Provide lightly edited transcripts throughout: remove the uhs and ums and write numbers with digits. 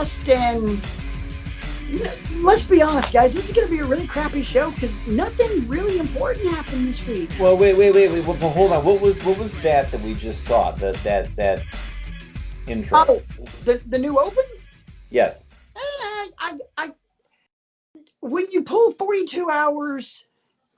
podcast, and let's be honest, guys, this is going to be a really crappy show because nothing really important happened this week. Well, wait. Well, hold on. What was that we just saw? That intro. Oh, the new Open? Yes. I when you pull 42 hours,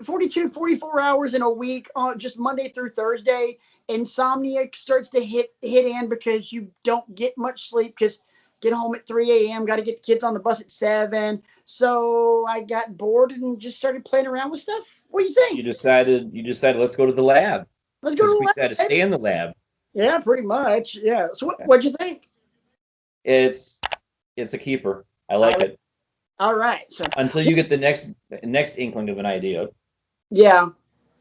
44 hours in a week on just Monday through Thursday, insomnia starts to hit in because you don't get much sleep because get home at 3 a.m. Got to get the kids on the bus at 7. So I got bored and just started playing around with stuff. What do you think? You decided. Let's go to the lab Let's go because to we the got to lab. stay in the lab. Yeah, pretty much. Yeah. So what'd you think? It's a keeper. I like it All right. So until you get the next inkling of an idea. yeah.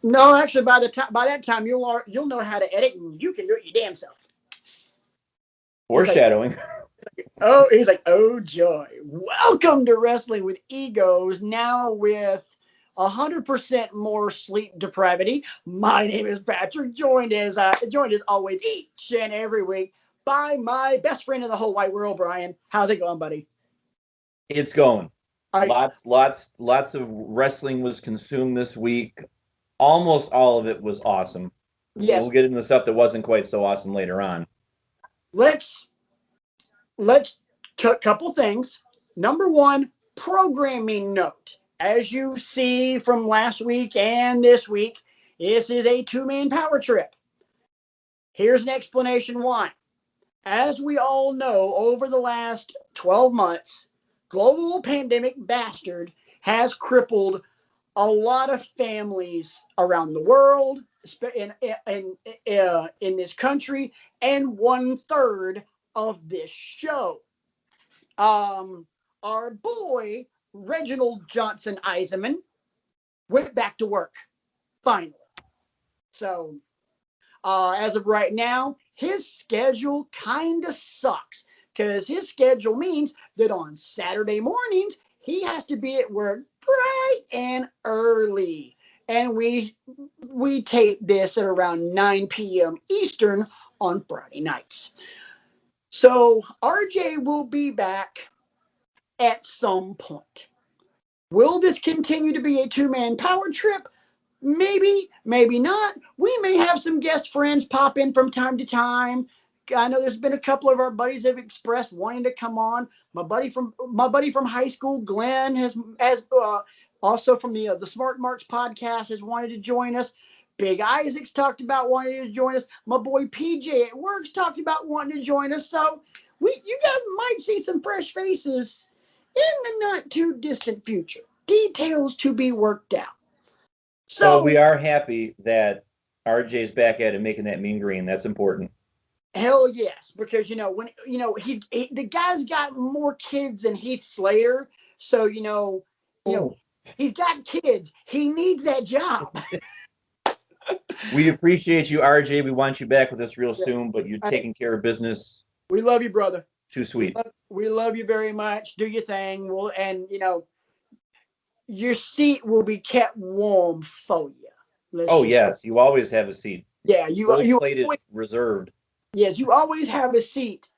No, actually, by that time you'll know how to edit and you can do it your damn self. Foreshadowing. He's like, oh joy! Welcome to Wrestling with Egos. Now with 100% more sleep depravity. My name is Patrick. Joined as always each and every week by my best friend in the whole wide world, Brian. How's it going, buddy? It's going. All right. Lots of wrestling was consumed this week. Almost all of it was awesome. Yes. We'll get into the stuff that wasn't quite so awesome later on. Let's couple things. Number one, programming note. As you see from last week and this week, this is a two-man power trip. Here's an explanation why. As we all know, over the last 12 months, global pandemic bastard has crippled a lot of families around the world, in this country, and 1/3 of this show. Our boy Reginald Johnson Eisenman went back to work finally. So as of right now, his schedule kind of sucks because his schedule means that on Saturday mornings he has to be at work bright and early. And we tape this at around 9 p.m. Eastern on Friday nights. So RJ will be back at some point. Will this continue to be a two-man power trip? Maybe, maybe not. We may have some guest friends pop in from time to time. I know there's been a couple of our buddies that have expressed wanting to come on. My buddy from high school, Glenn, has also from the Smart Marks podcast has wanted to join us. Big Isaac's talked about wanting to join us. My boy PJ at work's talked about wanting to join us. So you guys might see some fresh faces in the not too distant future. Details to be worked out. So we are happy that RJ's back at it making that mean green. That's important. Hell yes, because when the guy's got more kids than Heath Slater, so he's got kids. He needs that job. We appreciate you, RJ. We want you back with us real soon, but you're taking care of business. We love you, brother. Too sweet. We love you very much. Do your thing. Your seat will be kept warm for you. Yes, you always have a seat. Yeah, you plated reserved. Yes, you always have a seat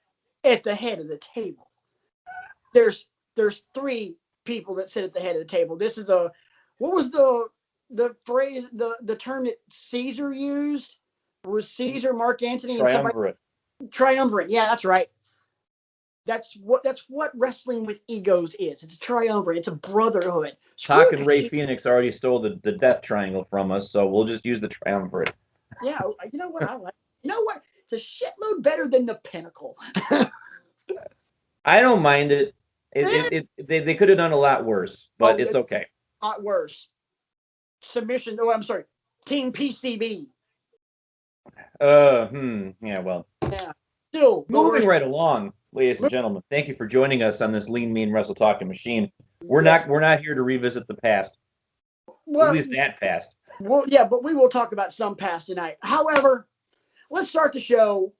at the head of the table. There's 3 people that sit at the head of the table. This is what was the phrase, the term that Caesar used? Was Caesar, Mark Antony, Triumvirate. and triumvirate? Yeah, that's right. That's what wrestling with egos is. It's a triumvirate. It's a brotherhood. Talk and Ray Phoenix already stole the death triangle from us, so we'll just use the triumvirate. Yeah, you know what I like? You know what? It's a shitload better than the pinnacle. I don't mind it. They could have done a lot worse, but it's okay. A lot worse. Submission. Oh, I'm sorry. Team PCB. Yeah, well. Yeah. Still moving right along, ladies and gentlemen. Thank you for joining us on this Lean Mean Wrestle Talking Machine. We're not here to revisit the past. Well, at least that past. Well, yeah, but we will talk about some past tonight. However, let's start the show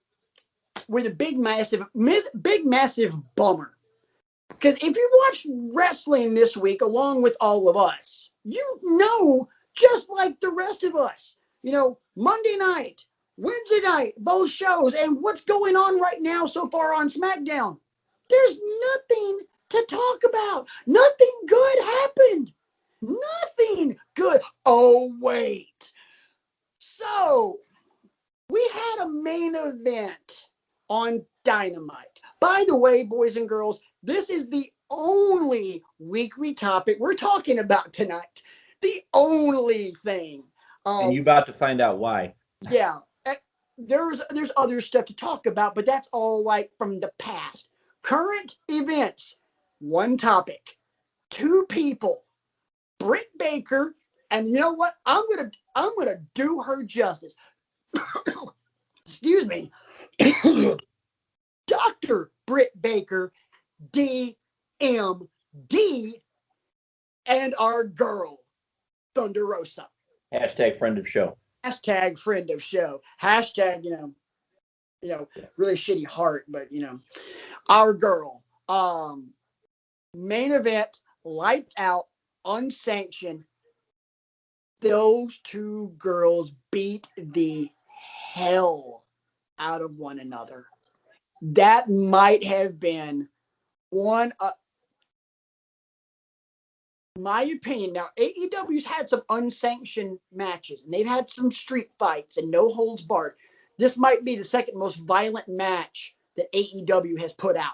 with a big massive bummer. Because if you watched wrestling this week along with all of us, just like the rest of us, Monday night, Wednesday night, both shows, and what's going on right now so far on SmackDown? There's nothing to talk about. Nothing good happened. Nothing good. Oh, wait. So, we had a main event on Dynamite. By the way, boys and girls, this is the only weekly topic we're talking about tonight. The only thing. And you're about to find out why. Yeah. There's other stuff to talk about, but that's all like from the past. Current events, one topic, two people, Britt Baker, and you know what? I'm gonna do her justice. Excuse me. Dr. Britt Baker, DMD, and our girl, Thunder Rosa. Hashtag friend of show. Hashtag friend of show. Hashtag, really shitty heart, but our girl. Main event, lights out, unsanctioned. Those two girls beat the hell out of one another. That might have been one, my opinion. Now, AEW's had some unsanctioned matches, and they've had some street fights and no holds barred. This might be the second most violent match that AEW has put out.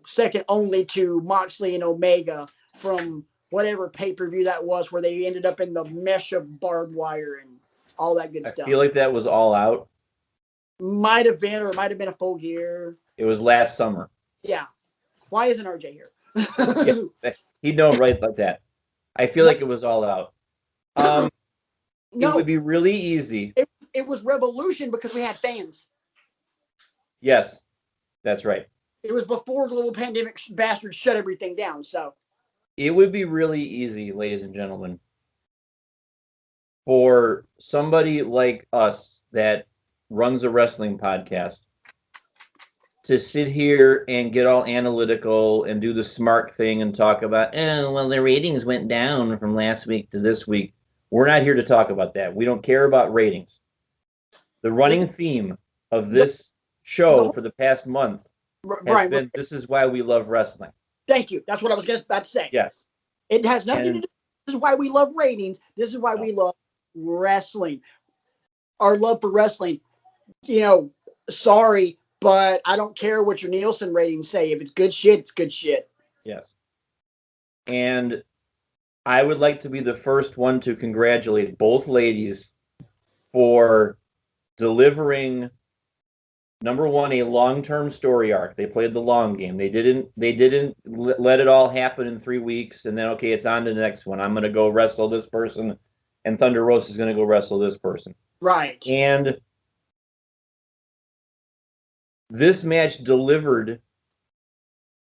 Second only to Moxley and Omega from whatever pay-per-view that was, where they ended up in the mesh of barbed wire and all that good stuff. I feel like that was All Out. Might have been, or it might have been a Full Gear. It was last summer. Yeah. Why isn't RJ here? Yeah, he'd know right like that. I feel like it was All Out. No, it would be really easy. It was Revolution because we had fans. Yes, that's right. It was before the little pandemic bastards shut everything down. So it would be really easy, ladies and gentlemen, for somebody like us that runs a wrestling podcast to sit here and get all analytical and do the smart thing and talk about, oh, well, the ratings went down from last week to this week. We're not here to talk about that. We don't care about ratings. The running theme of this show for the past month has been, this is why we love wrestling. Thank you. That's what I was about to say. Yes. It has nothing to do. This is why we love ratings. This is why we love wrestling. Our love for wrestling, sorry, but I don't care what your Nielsen ratings say. If it's good shit, it's good shit. Yes. And I would like to be the first one to congratulate both ladies for delivering, number one, a long-term story arc. They played the long game. They didn't let it all happen in 3 weeks and then, okay, it's on to the next one. I'm going to go wrestle this person and Thunder Rosa is going to go wrestle this person. Right. And this match delivered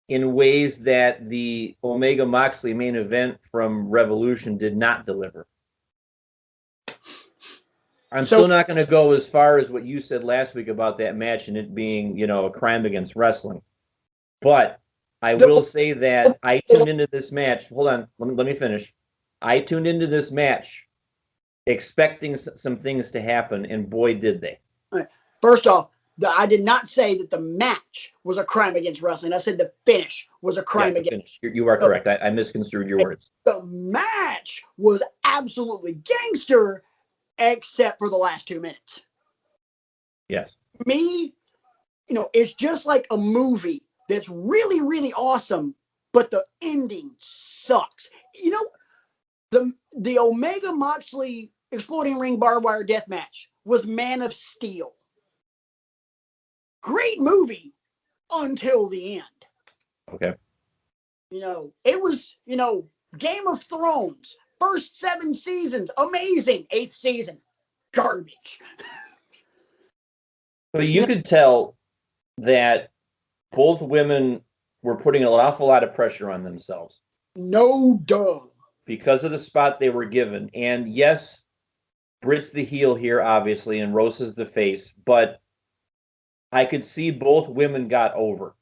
in ways that the Omega Moxley main event from Revolution did not deliver. I'm still not going to go as far as what you said last week about that match and it being, a crime against wrestling. But I will say that I tuned into this match. Hold on. Let me finish. I tuned into this match expecting some things to happen, and boy, did they. First off, I did not say that the match was a crime against wrestling. I said the finish was a crime against. You are correct. I misconstrued your words. The match was absolutely gangster, except for the last 2 minutes. Yes. It's just like a movie that's really, really awesome, but the ending sucks. The Omega Moxley Exploding Ring Barbed Wire Death Match was Man of Steel. Great movie until the end. Okay. It was, Game of Thrones, first 7 seasons, amazing. 8th season, garbage. But you could tell that both women were putting an awful lot of pressure on themselves. No duh. Because of the spot they were given. And yes, Britt's the heel here, obviously, and Rosa's the face, but I could see both women got over.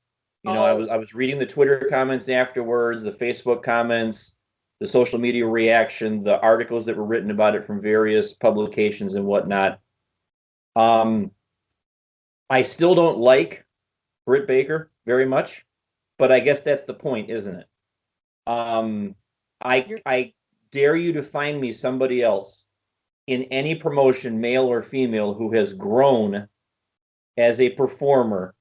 I was reading the Twitter comments afterwards, the Facebook comments, the social media reaction, the articles that were written about it from various publications and whatnot. I still don't like Britt Baker very much. but I guess that's the point, isn't it? I dare you to find me somebody else in any promotion, male or female, who has grown as a performer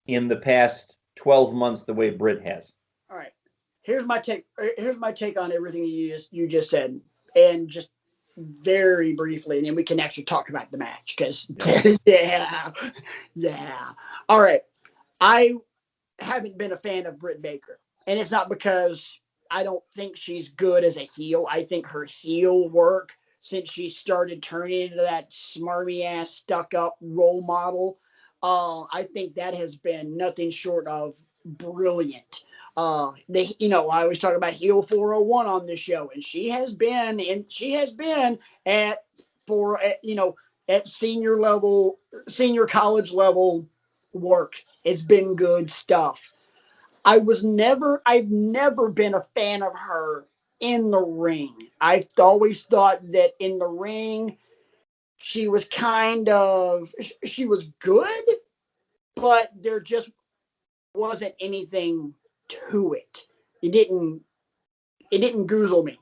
in the past 12 months the way Britt has. All right. Here's my take. Here's my take on everything you just said, and just very briefly, and then we can actually talk about the match because yeah. All right. I haven't been a fan of Britt Baker, and it's not because I don't think she's good as a heel. I think her heel work since she started turning into that smarmy ass stuck up role model, I think that has been nothing short of brilliant. I always talk about heel 401 on this show, and she has been at for at senior level, senior college level work. It's been good stuff. I've never been a fan of her in the ring. I've always thought that in the ring, she was she was good, but there just wasn't anything to it. It didn't goozle me.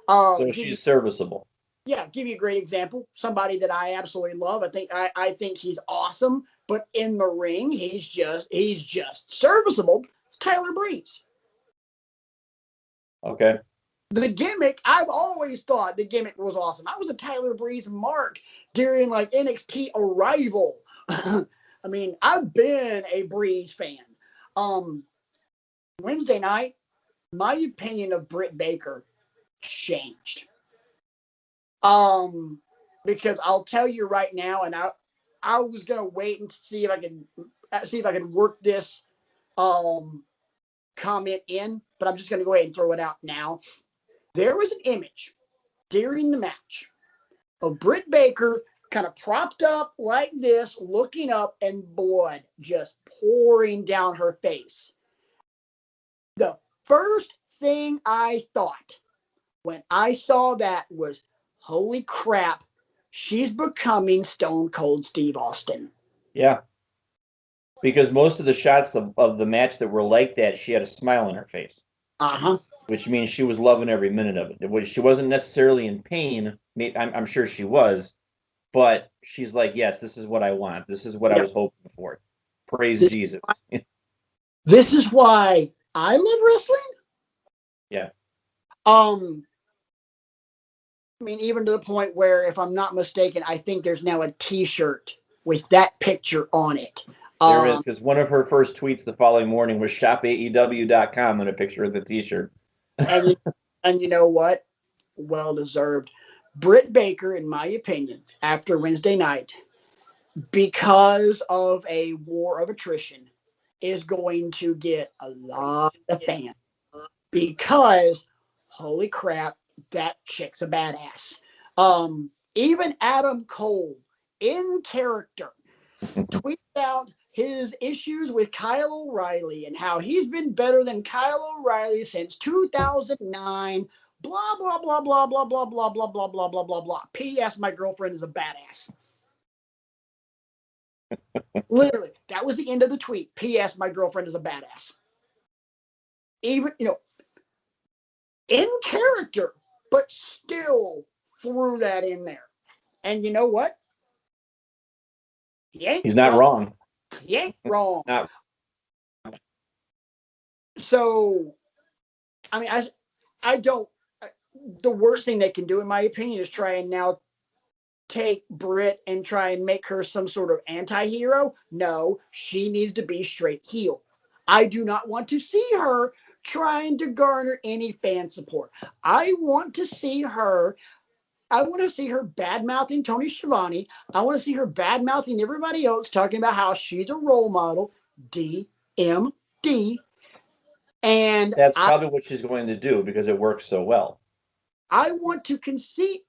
So she's serviceable. Yeah, give you a great example. Somebody that I absolutely love. I think he's awesome, but in the ring, he's just serviceable. It's Tyler Breeze. Okay. The gimmick, I've always thought the gimmick was awesome. I was a Tyler Breeze mark during like NXT Arrival. I mean, I've been a Breeze fan. Wednesday night, my opinion of Britt Baker changed. Because I'll tell you right now, and I was gonna wait and see if I could work this comment in, but I'm just gonna go ahead and throw it out now. There was an image during the match of Britt Baker kind of propped up like this, looking up, and blood just pouring down her face. The first thing I thought when I saw that was, holy crap, she's becoming Stone Cold Steve Austin. Yeah. Because most of the shots of the match that were like that, she had a smile on her face. Uh-huh. Which means she was loving every minute of it. She wasn't necessarily in pain. I'm sure she was, but she's like, yes, this is what I want. This is what I was hoping for. Praise Jesus. This is why I love wrestling. Yeah. I mean, even to the point where, if I'm not mistaken, I think there's now a T-shirt with that picture on it. There is, because one of her first tweets the following morning was shopaew.com and a picture of the T-shirt. and you know what? Well deserved. Britt Baker, in my opinion, after Wednesday night, because of a war of attrition, is going to get a lot of fans. Because, holy crap, that chick's a badass. Even Adam Cole, in character, tweeted out his issues with Kyle O'Reilly and how he's been better than Kyle O'Reilly since 2009. Blah, blah, blah, blah, blah, blah, blah, blah, blah, blah, blah, blah, blah. P.S. My girlfriend is a badass. Literally, that was the end of the tweet. P.S. My girlfriend is a badass. Even, in character, but still threw that in there. And you know what? He's not wrong. He ain't wrong. Not. So, I mean, I don't. The worst thing they can do, in my opinion, is try and now take Britt and try and make her some sort of anti-hero. No, she needs to be straight heel. I do not want to see her trying to garner any fan support. I want to see her bad-mouthing Tony Schiavone. I want to see her bad-mouthing everybody else, talking about how she's a role model. DMD. And that's probably what she's going to do because it works so well. I want to continue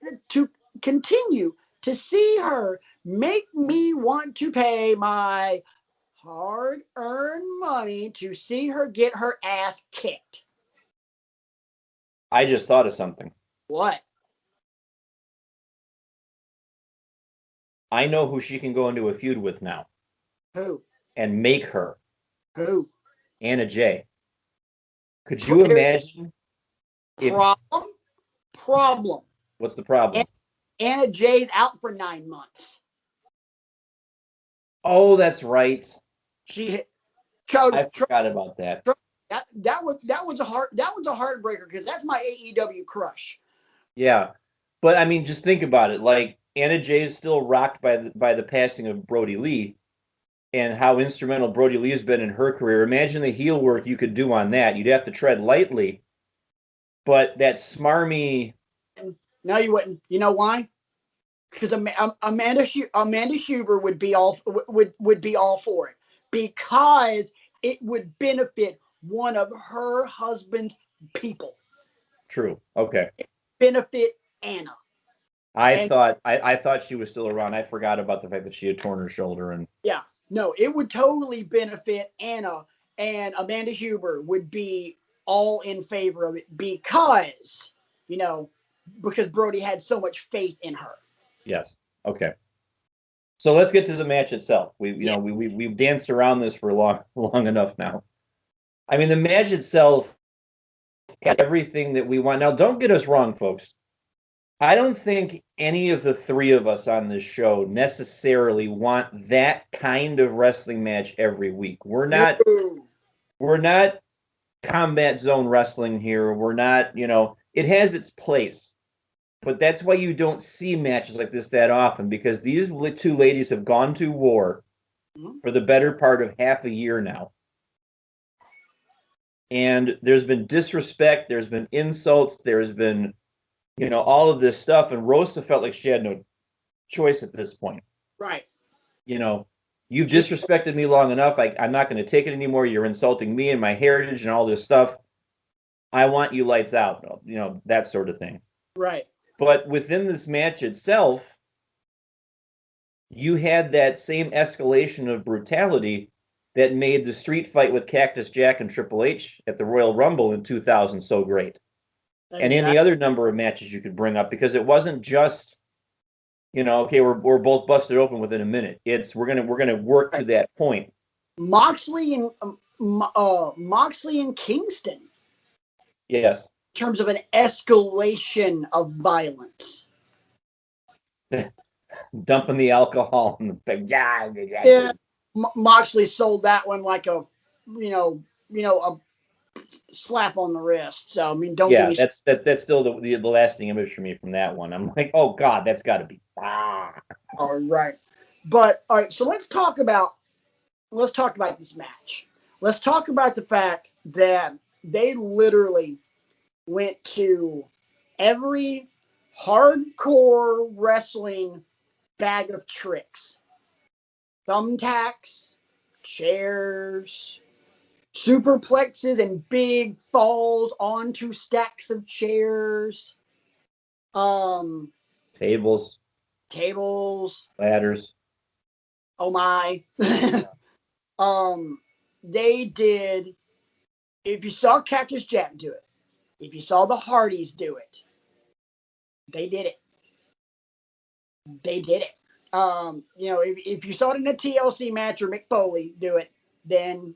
to see her make me want to pay my hard-earned money to see her get her ass kicked. I just thought of something. What? I know who she can go into a feud with now. Who? And make her. Who? Anna Jay. Could you imagine if Problem. what's the problem? Anna Jay's out for 9 months. Oh, that's right. She I forgot about that. that was a heartbreaker because that's my AEW crush. Yeah. But I mean, just think about it. Like Anna Jay is still rocked by the passing of Brody Lee and how instrumental Brody Lee has been in her career. Imagine the heel work you could do on that. You'd have to tread lightly, but that smarmy. No, you wouldn't. You know why? Because Amanda Huber would be all for it because it would benefit one of her husband's people. True. Okay. Benefit Anna. I thought she was still around. I forgot about the fact that she had torn her shoulder and yeah. No, it would totally benefit Anna, and Amanda Huber would be all in favor of it because Brody had so much faith in her. Yes. Okay. So let's get to the match itself. We've danced around this for long enough now. I mean, the match itself had everything that we want. Now, don't get us wrong, folks. I don't think any of the three of us on this show necessarily want that kind of wrestling match every week. We're not combat zone wrestling here. We're not, it has its place. But that's why you don't see matches like this that often, because these two ladies have gone to war for the better part of half a year now. And there's been disrespect, there's been insults, there's been, all of this stuff. And Rosa felt like she had no choice at this point. Right. You've disrespected me long enough. I'm not going to take it anymore. You're insulting me and my heritage and all this stuff. I want you lights out, that sort of thing. Right. But within this match itself, you had that same escalation of brutality that made the street fight with Cactus Jack and Triple H at the Royal Rumble in 2000 so great. Exactly. And any other number of matches you could bring up, because it wasn't just, okay, we're both busted open within a minute. It's we're gonna work to that point. Moxley and Kingston. Yes. In terms of an escalation of violence. Dumping the alcohol in the big. Yeah. Moxley sold that one like a slap on the wrist. So I mean, don't. Yeah, that's still the lasting image for me from that one. I'm like, oh God, that's got to be. All right, but all right. So let's talk about this match. Let's talk about the fact that they literally went to every hardcore wrestling bag of tricks. Thumbtacks, chairs, superplexes and big falls onto stacks of chairs. Tables, ladders. Oh my. They did. If you saw Cactus Jack do it, if you saw the Hardys do it, they did it. If you saw it in a TLC match or Mick Foley do it, then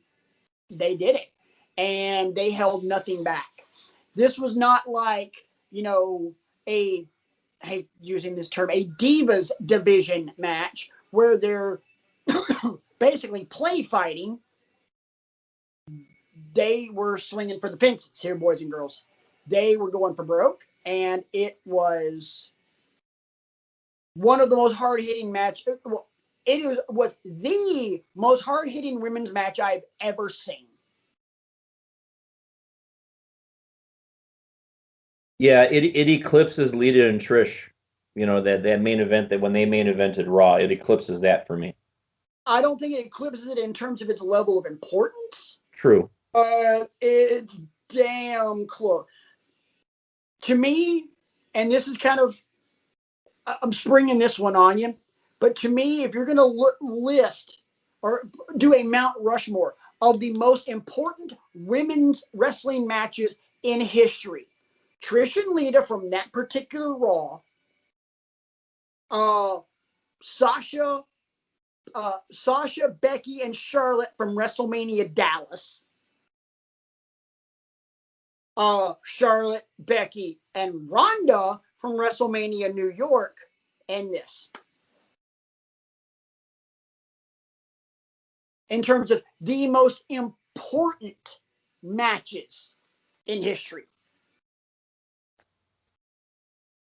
they did it. And they held nothing back. This was not like, I hate using this term, a Divas division match where they're basically play fighting. They were swinging for the fences here, boys and girls. They were going for broke, and it was one of the most hard-hitting matches. It was the most hard-hitting women's match I've ever seen. Yeah, it eclipses Lita and Trish. That main event, that when they main evented Raw, it eclipses that for me. I don't think it eclipses it in terms of its level of importance. True. It's damn close. To me, and this is kind of, I'm springing this one on you, but to me, if you're going to list or do a Mount Rushmore of the most important women's wrestling matches in history, Trish and Lita from that particular Raw, Sasha, Becky, and Charlotte from WrestleMania Dallas, Charlotte, Becky, and Ronda from WrestleMania New York, and this. In terms of the most important matches in history.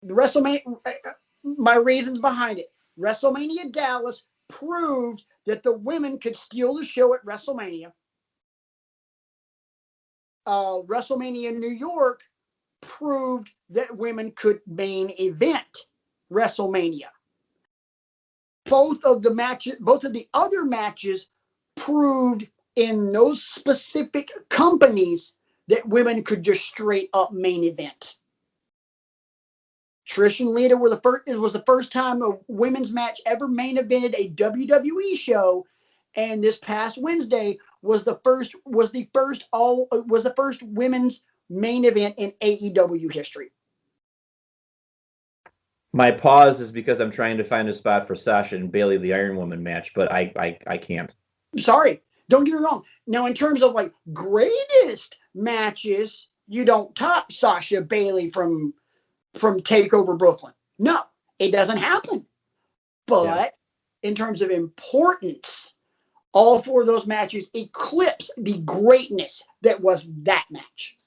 WrestleMania, my reasons behind it. WrestleMania Dallas proved that the women could steal the show at WrestleMania. WrestleMania New York proved that women could main event WrestleMania. Both of the other matches proved in those specific companies that women could just straight up main event. Trish and Lita were the first. It was the first time a women's match ever main evented a WWE show, and this past Wednesday was the first women's main event in AEW history. My pause is because I'm trying to find a spot for Sasha and Bayley, the Iron Woman match, but I can't. Sorry, don't get me wrong. Now, in terms of like greatest matches, you don't top Sasha Bayley from TakeOver Brooklyn. No, it doesn't happen. But in terms of importance, all four of those matches eclipse the greatness that was that match.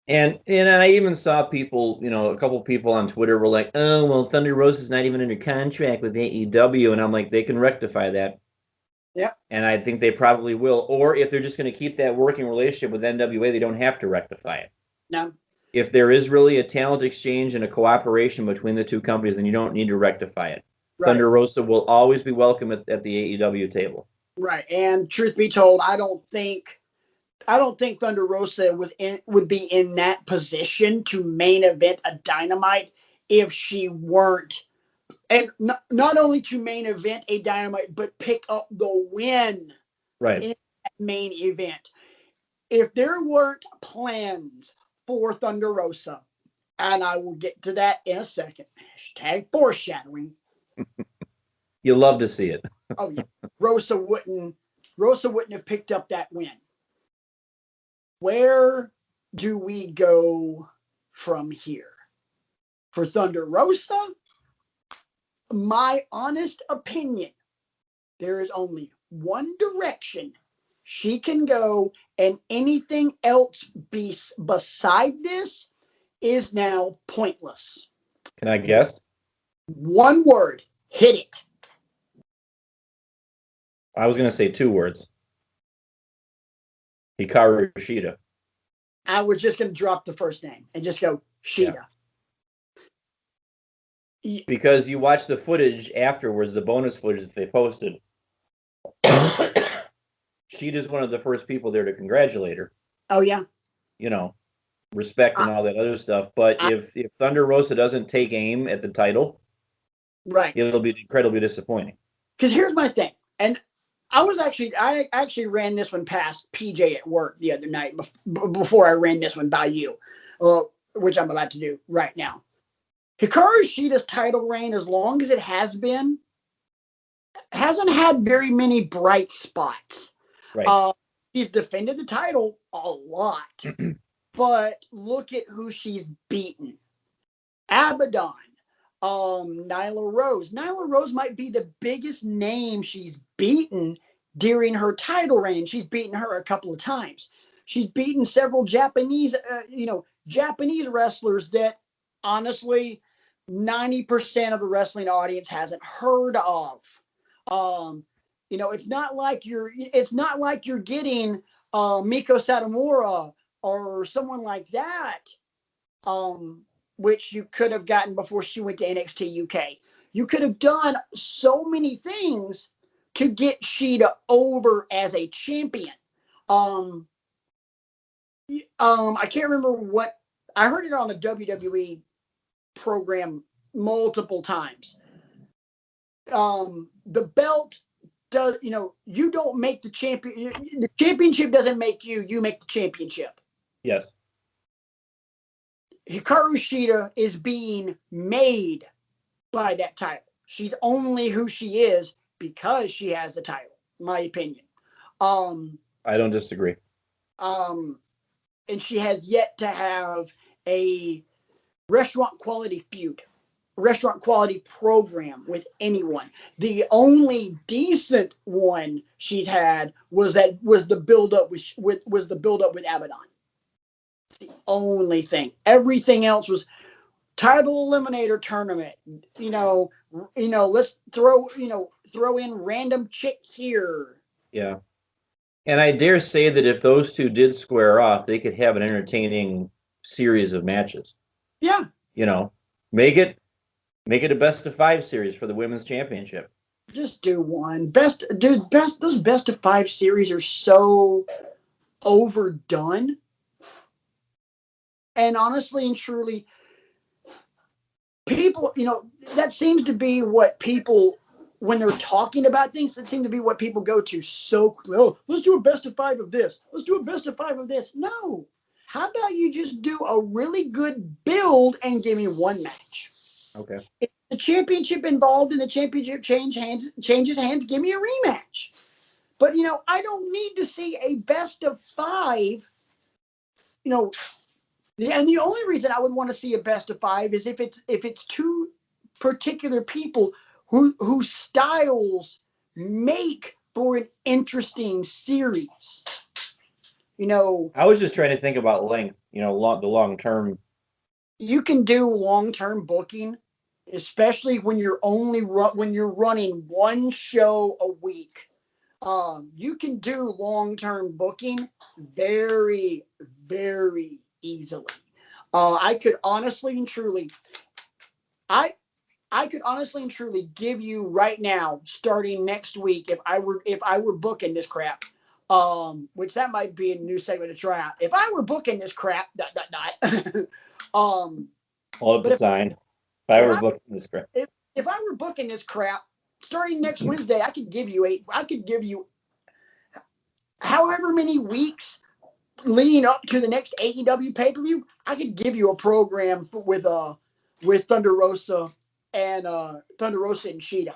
And I even saw people, a couple people on Twitter were like, "Oh, well, Thunder Rosa's not even under contract with AEW," and I'm like, they can rectify that. Yeah. And I think they probably will. Or if they're just going to keep that working relationship with NWA, they don't have to rectify it. No. If there is really a talent exchange and a cooperation between the two companies, then you don't need to rectify it. Right. Thunder Rosa will always be welcome at the AEW table. Right. And truth be told, I don't think Thunder Rosa would be in that position to main event a Dynamite if she weren't, and not only to main event a Dynamite, but pick up the win right in that main event. If there weren't plans for Thunder Rosa, and I will get to that in a second, hashtag foreshadowing. You love to see it. Oh yeah, Rosa wouldn't have picked up that win. Where do we go from here? For Thunder Rosa, my honest opinion, there is only one direction she can go, and anything else beside this is now pointless. Can I guess? One word, hit it. I was going to say two words. Hikaru Shida. I was just going to drop the first name and just go Shida. Yeah. Because you watch the footage afterwards, the bonus footage that they posted. Shida's one of the first people there to congratulate her. Oh, yeah. Respect and all that other stuff. But if Thunder Rosa doesn't take aim at the title, right, it'll be incredibly disappointing. Because here's my thing. And I actually ran this one past PJ at work the other night before I ran this one by you, which I'm about to do right now. Hikaru Shida's title reign, as long as it has been, hasn't had very many bright spots. Right. She's defended the title a lot, but look at who she's beaten. Abaddon, Nyla Rose. Nyla Rose might be the biggest name she's beaten during her title reign. She's beaten her a couple of times. She's beaten several Japanese wrestlers that honestly 90% of the wrestling audience hasn't heard of. It's not like you're getting Miko Satomura or someone like that. Which you could have gotten before she went to NXT UK. You could have done so many things to get Shida over as a champion. I can't remember what I heard it on a WWE program multiple times. The belt does, you don't make the champion. The championship doesn't make you. You make the championship. Yes. Hikaru Shida is being made by that title. She's only who she is because she has the title, in my opinion. I don't disagree. and she has yet to have a restaurant quality feud, restaurant quality program with anyone. The only decent one she's had was the build up with Abaddon. It's the only thing. Everything else was title eliminator tournament. Let's throw in random chick here. Yeah. And I dare say that if those two did square off, they could have an entertaining series of matches. Yeah. Make it a best of 5 series for the women's championship. Just do one. Those best of 5 series are so overdone. And honestly and truly, people, that seems to be what people, when they're talking about things, that seems to be what people go to so quickly. Oh, let's do a best of 5 of this. Let's do a best of 5 of this. No. How about you just do a really good build and give me one match? Okay. If the championship involved and the championship changes hands, give me a rematch. But, I don't need to see a best of 5, and the only reason I would want to see a best of 5 is if it's two particular people whose styles make for an interesting series. I was just trying to think about length, the long term. You can do long-term booking, especially when you're running one show a week. You can do long-term booking very, very easily. I could honestly and truly give you right now, starting next week, if I were booking this crap, which that might be a new segment to try out. If I were booking this crap, ... Hold up the sign. If I were booking this crap. If I were booking this crap, starting next Wednesday, I could give you however many weeks leading up to the next AEW pay-per-view. I could give you a program with Thunder Rosa and Sheeta.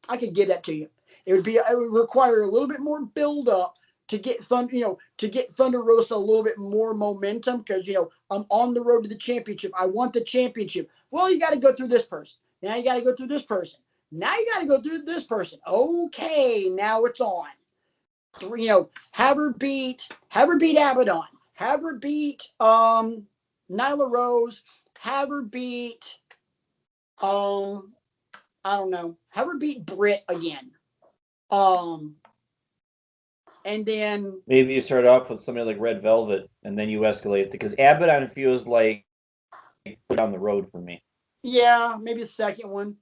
I could give that to you. It would require a little bit more build up to get Thunder Rosa a little bit more momentum, because I'm on the road to the championship. I want the championship. Well, you got to go through this person. Now you got to go through this person. Now you got to go through this person. Okay, now it's on. Have her beat Abaddon. Have her beat Nyla Rose. Have her beat I don't know. Have her beat Britt again. And then maybe you start off with somebody like Red Velvet, and then you escalate, because Abaddon feels like down the road for me. Yeah, maybe a second one,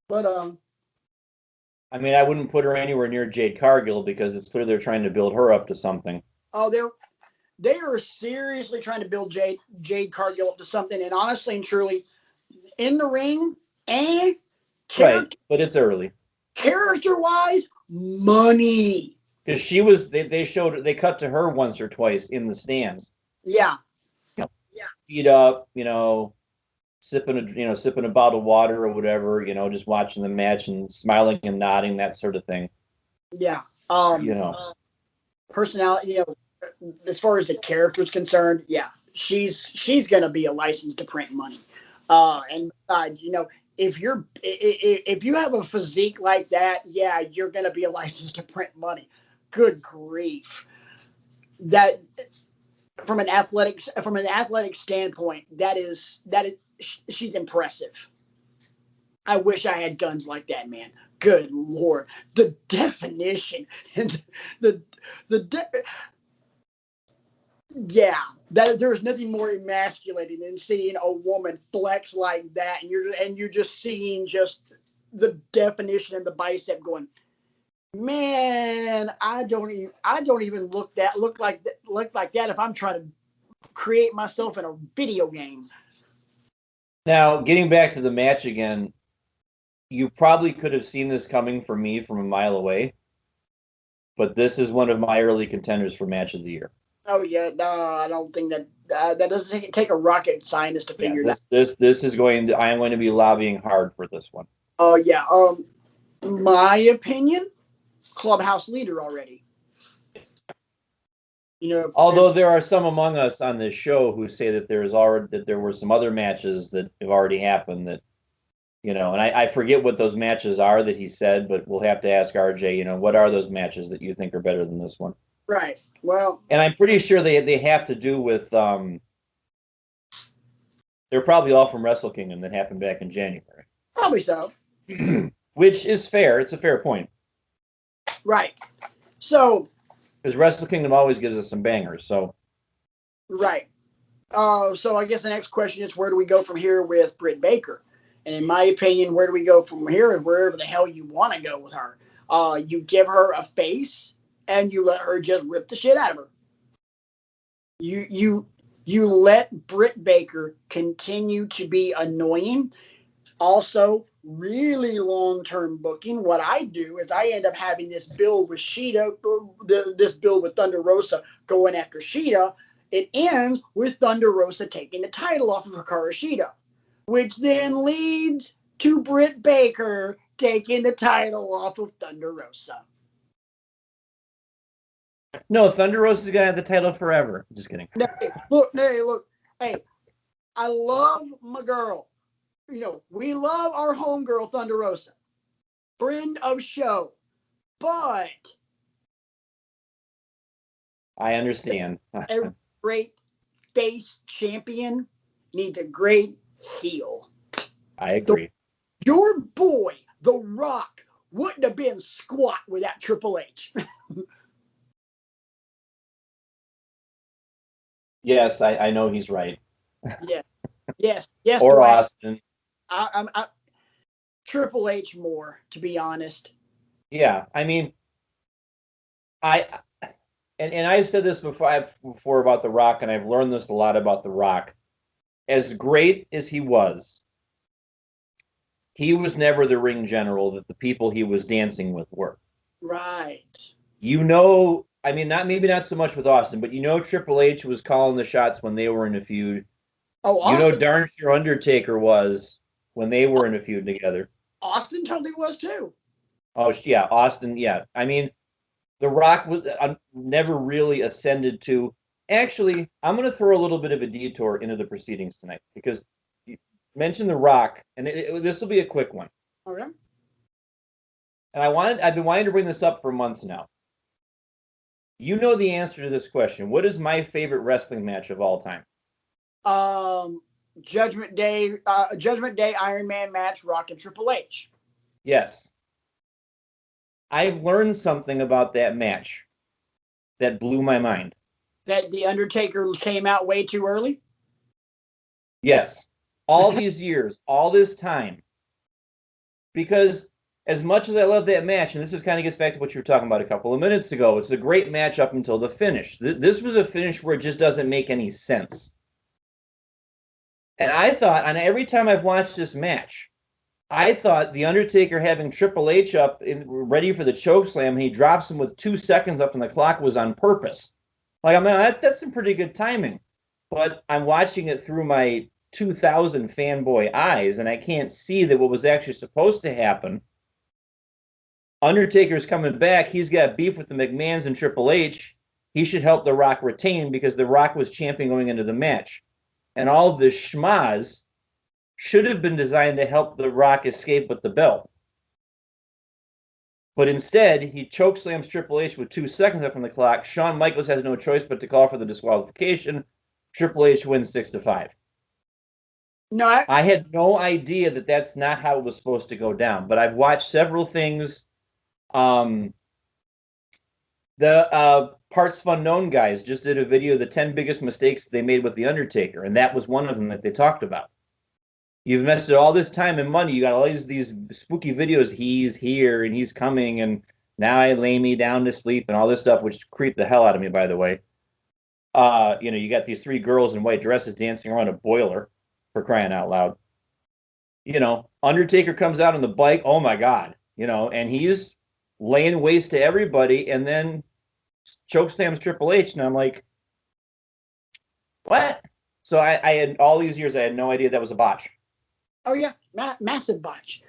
but I mean, I wouldn't put her anywhere near Jade Cargill, because it's clear they're trying to build her up to something. Oh, they are seriously trying to build Jade Cargill up to something, and honestly and truly, in the ring, right, but it's early. Character-wise, money. Because they cut to her once or twice in the stands. Yeah. Feet up, sipping a bottle of water or whatever, just watching the match and smiling and nodding, that sort of thing. Yeah. Personality, as far as the character is concerned, yeah, she's gonna be a license to print money. And besides, if you have a physique like that, yeah, you're gonna be a license to print money. Good grief. That from an athletic standpoint, that is she's impressive. I wish I had guns like that, man. Good Lord, the definition and yeah, that there's nothing more emasculating than seeing a woman flex like that, and you're just seeing just the definition and the bicep going. Man, I don't even look like that if I'm trying to create myself in a video game. Now, getting back to the match again, you probably could have seen this coming from me from a mile away, but this is one of my early contenders for match of the year. Oh yeah, no, I don't think that doesn't take a rocket scientist to figure that. This is I am going to be lobbying hard for this one. Oh yeah, my opinion, clubhouse leader already. Although there are some among us on this show who say that there were some other matches that have already happened that, and I forget what those matches are that he said, but we'll have to ask RJ, what are those matches that you think are better than this one? Right. Well, and I'm pretty sure they have to do with they're probably all from Wrestle Kingdom that happened back in January. Probably so. Which is fair. It's a fair point. Right. So. Because Wrestle Kingdom always gives us some bangers. So. Right. So I guess the next question is, where do we go from here with Britt Baker? And in my opinion, where do we go from here is wherever the hell you want to go with her. You give her a face and you let her just rip the shit out of her. You let Britt Baker continue to be annoying. Also, really long-term booking. What I do is I end up having this build with Sheeta, this build with Thunder Rosa going after Sheeta. It ends with Thunder Rosa taking the title off of Hikaru Shida, which then leads to Britt Baker taking the title off of Thunder Rosa. No, Thunder Rosa's going to have the title forever. Just kidding. Look. Hey, I love my girl. We love our homegirl, Thunder Rosa. Friend of show. But I understand. Every great face champion needs a great heel. I agree. Your boy, The Rock, wouldn't have been squat without Triple H. Yes, I know he's right. Yeah. Yes. Or Austin. I'm Triple H more, to be honest. Yeah, I mean, and I've said this before about The Rock, and I've learned this a lot about The Rock. As great as he was never the ring general that the people he was dancing with were. Right. I mean, maybe not so much with Austin, but Triple H was calling the shots when they were in a feud. Oh, Austin, darn sure Undertaker was when they were in a feud together. Austin totally was too. Oh, yeah, Austin, yeah. I mean, The Rock was never really ascended to. Actually, I'm going to throw a little bit of a detour into the proceedings tonight because you mentioned The Rock, and this will be a quick one. Okay. And I've been wanting to bring this up for months now. You know the answer to this question. What is my favorite wrestling match of all time? Judgment Day Iron Man match, Rock and Triple H. Yes. I've learned something about that match that blew my mind. That The Undertaker came out way too early? Yes. All these years, all this time. Because as much as I love that match, and this kind of gets back to what you were talking about a couple of minutes ago, it's a great match up until the finish. This was a finish where it just doesn't make any sense. And I thought, and every time I've watched this match, I thought The Undertaker having Triple H up ready for the chokeslam, and he drops him with 2 seconds up on the clock was on purpose. Like, I mean, that's some pretty good timing. But I'm watching it through my 2000 fanboy eyes, and I can't see that what was actually supposed to happen. Undertaker's coming back. He's got beef with the McMahons and Triple H. He should help The Rock retain because The Rock was champion going into the match. And all of this schmaz should have been designed to help The Rock escape with the belt. But instead, he chokeslams Triple H with 2 seconds left on the clock. Shawn Michaels has no choice but to call for the disqualification. Triple H wins 6-5. No, I had no idea that that's not how it was supposed to go down. But I've watched several things. The Parts Unknown guys just did a video of the 10 biggest mistakes they made with The Undertaker, and that was one of them that they talked about. You've invested all this time and money. You got all these spooky videos. He's here and he's coming, and now I lay me down to sleep and all this stuff, which creeped the hell out of me, by the way. You got these 3 girls in white dresses dancing around a boiler, for crying out loud. Undertaker comes out on the bike. Oh my God. And he's laying waste to everybody, and then chokeslams Triple H, and I'm like, what? So I had all these years, I had no idea that was a botch. Oh yeah, massive botch.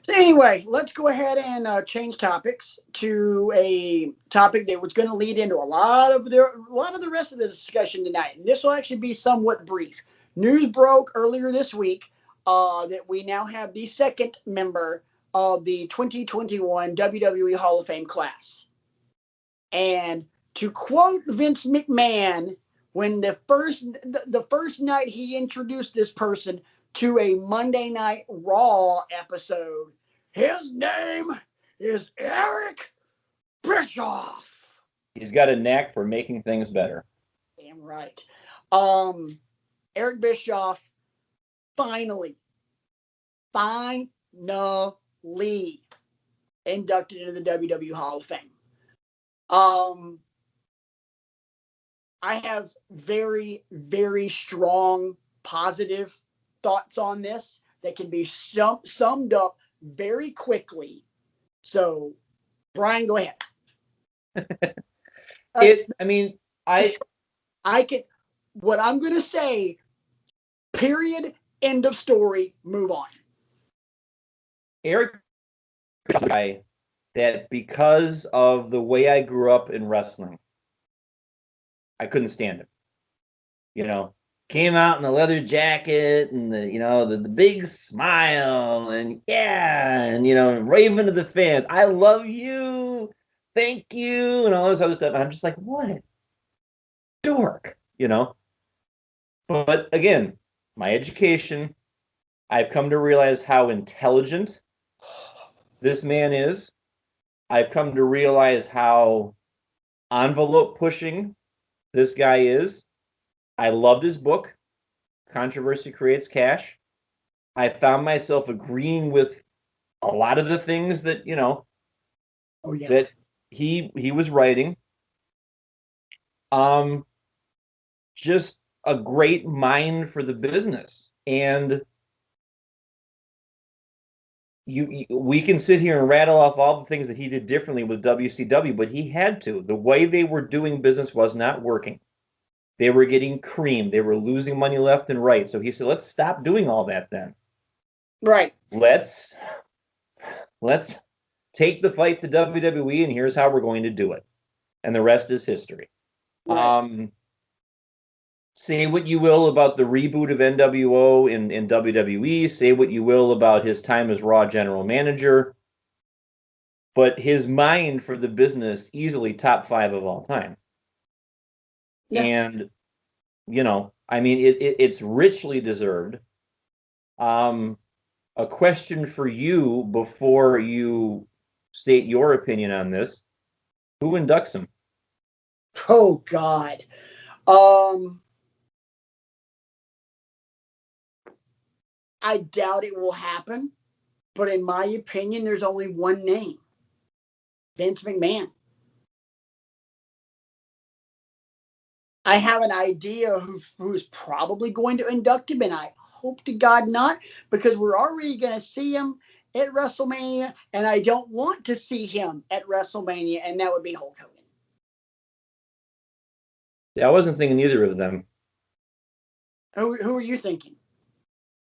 So anyway, let's go ahead and change topics to a topic that was going to lead into a lot of the rest of the discussion tonight. And this will actually be somewhat brief. News broke earlier this week that we now have the second member of the 2021 WWE Hall of Fame class. And to quote Vince McMahon, when the first night he introduced this person to a Monday Night Raw episode, his name is Eric Bischoff. He's got a knack for making things better. Damn right. Eric Bischoff finally inducted into the WWE Hall of Fame. I have very, very strong positive thoughts on this that can be summed up very quickly. So, Brian, go ahead. I can. What I'm going to say. Period. End of story. Move on. Eric, that because of the way I grew up in wrestling, I couldn't stand it. You know, came out in the leather jacket and the big smile and raving to the fans, I love you, thank you, and all this other stuff. And I'm just like, what a dork, But again, my education, I've come to realize how intelligent this man is. I've come to realize how envelope pushing this guy is. I loved his book, Controversy Creates Cash. I found myself agreeing with a lot of the things that, that he was writing. Just a great mind for the business. And we can sit here and rattle off all the things that he did differently with WCW, but he had to. The way they were doing business was not working. They were getting creamed. They were losing money left and right. So he said, let's stop doing all that then. Right. Let's take the fight to WWE, and here's how we're going to do it. And the rest is history. Right. Say what you will about the reboot of NWO in WWE. Say what you will about his time as Raw general manager. But his mind for the business, easily top 5 of all time. Yeah. And, it's richly deserved. A question for you before you state your opinion on this. Who inducts him? Oh, God. I doubt it will happen, but in my opinion, there's only one name. Vince McMahon. I have an idea who's probably going to induct him, and I hope to God not, because we're already going to see him at WrestleMania, and I don't want to see him at WrestleMania, and that would be Hulk Hogan. I wasn't thinking either of them. Who are you thinking?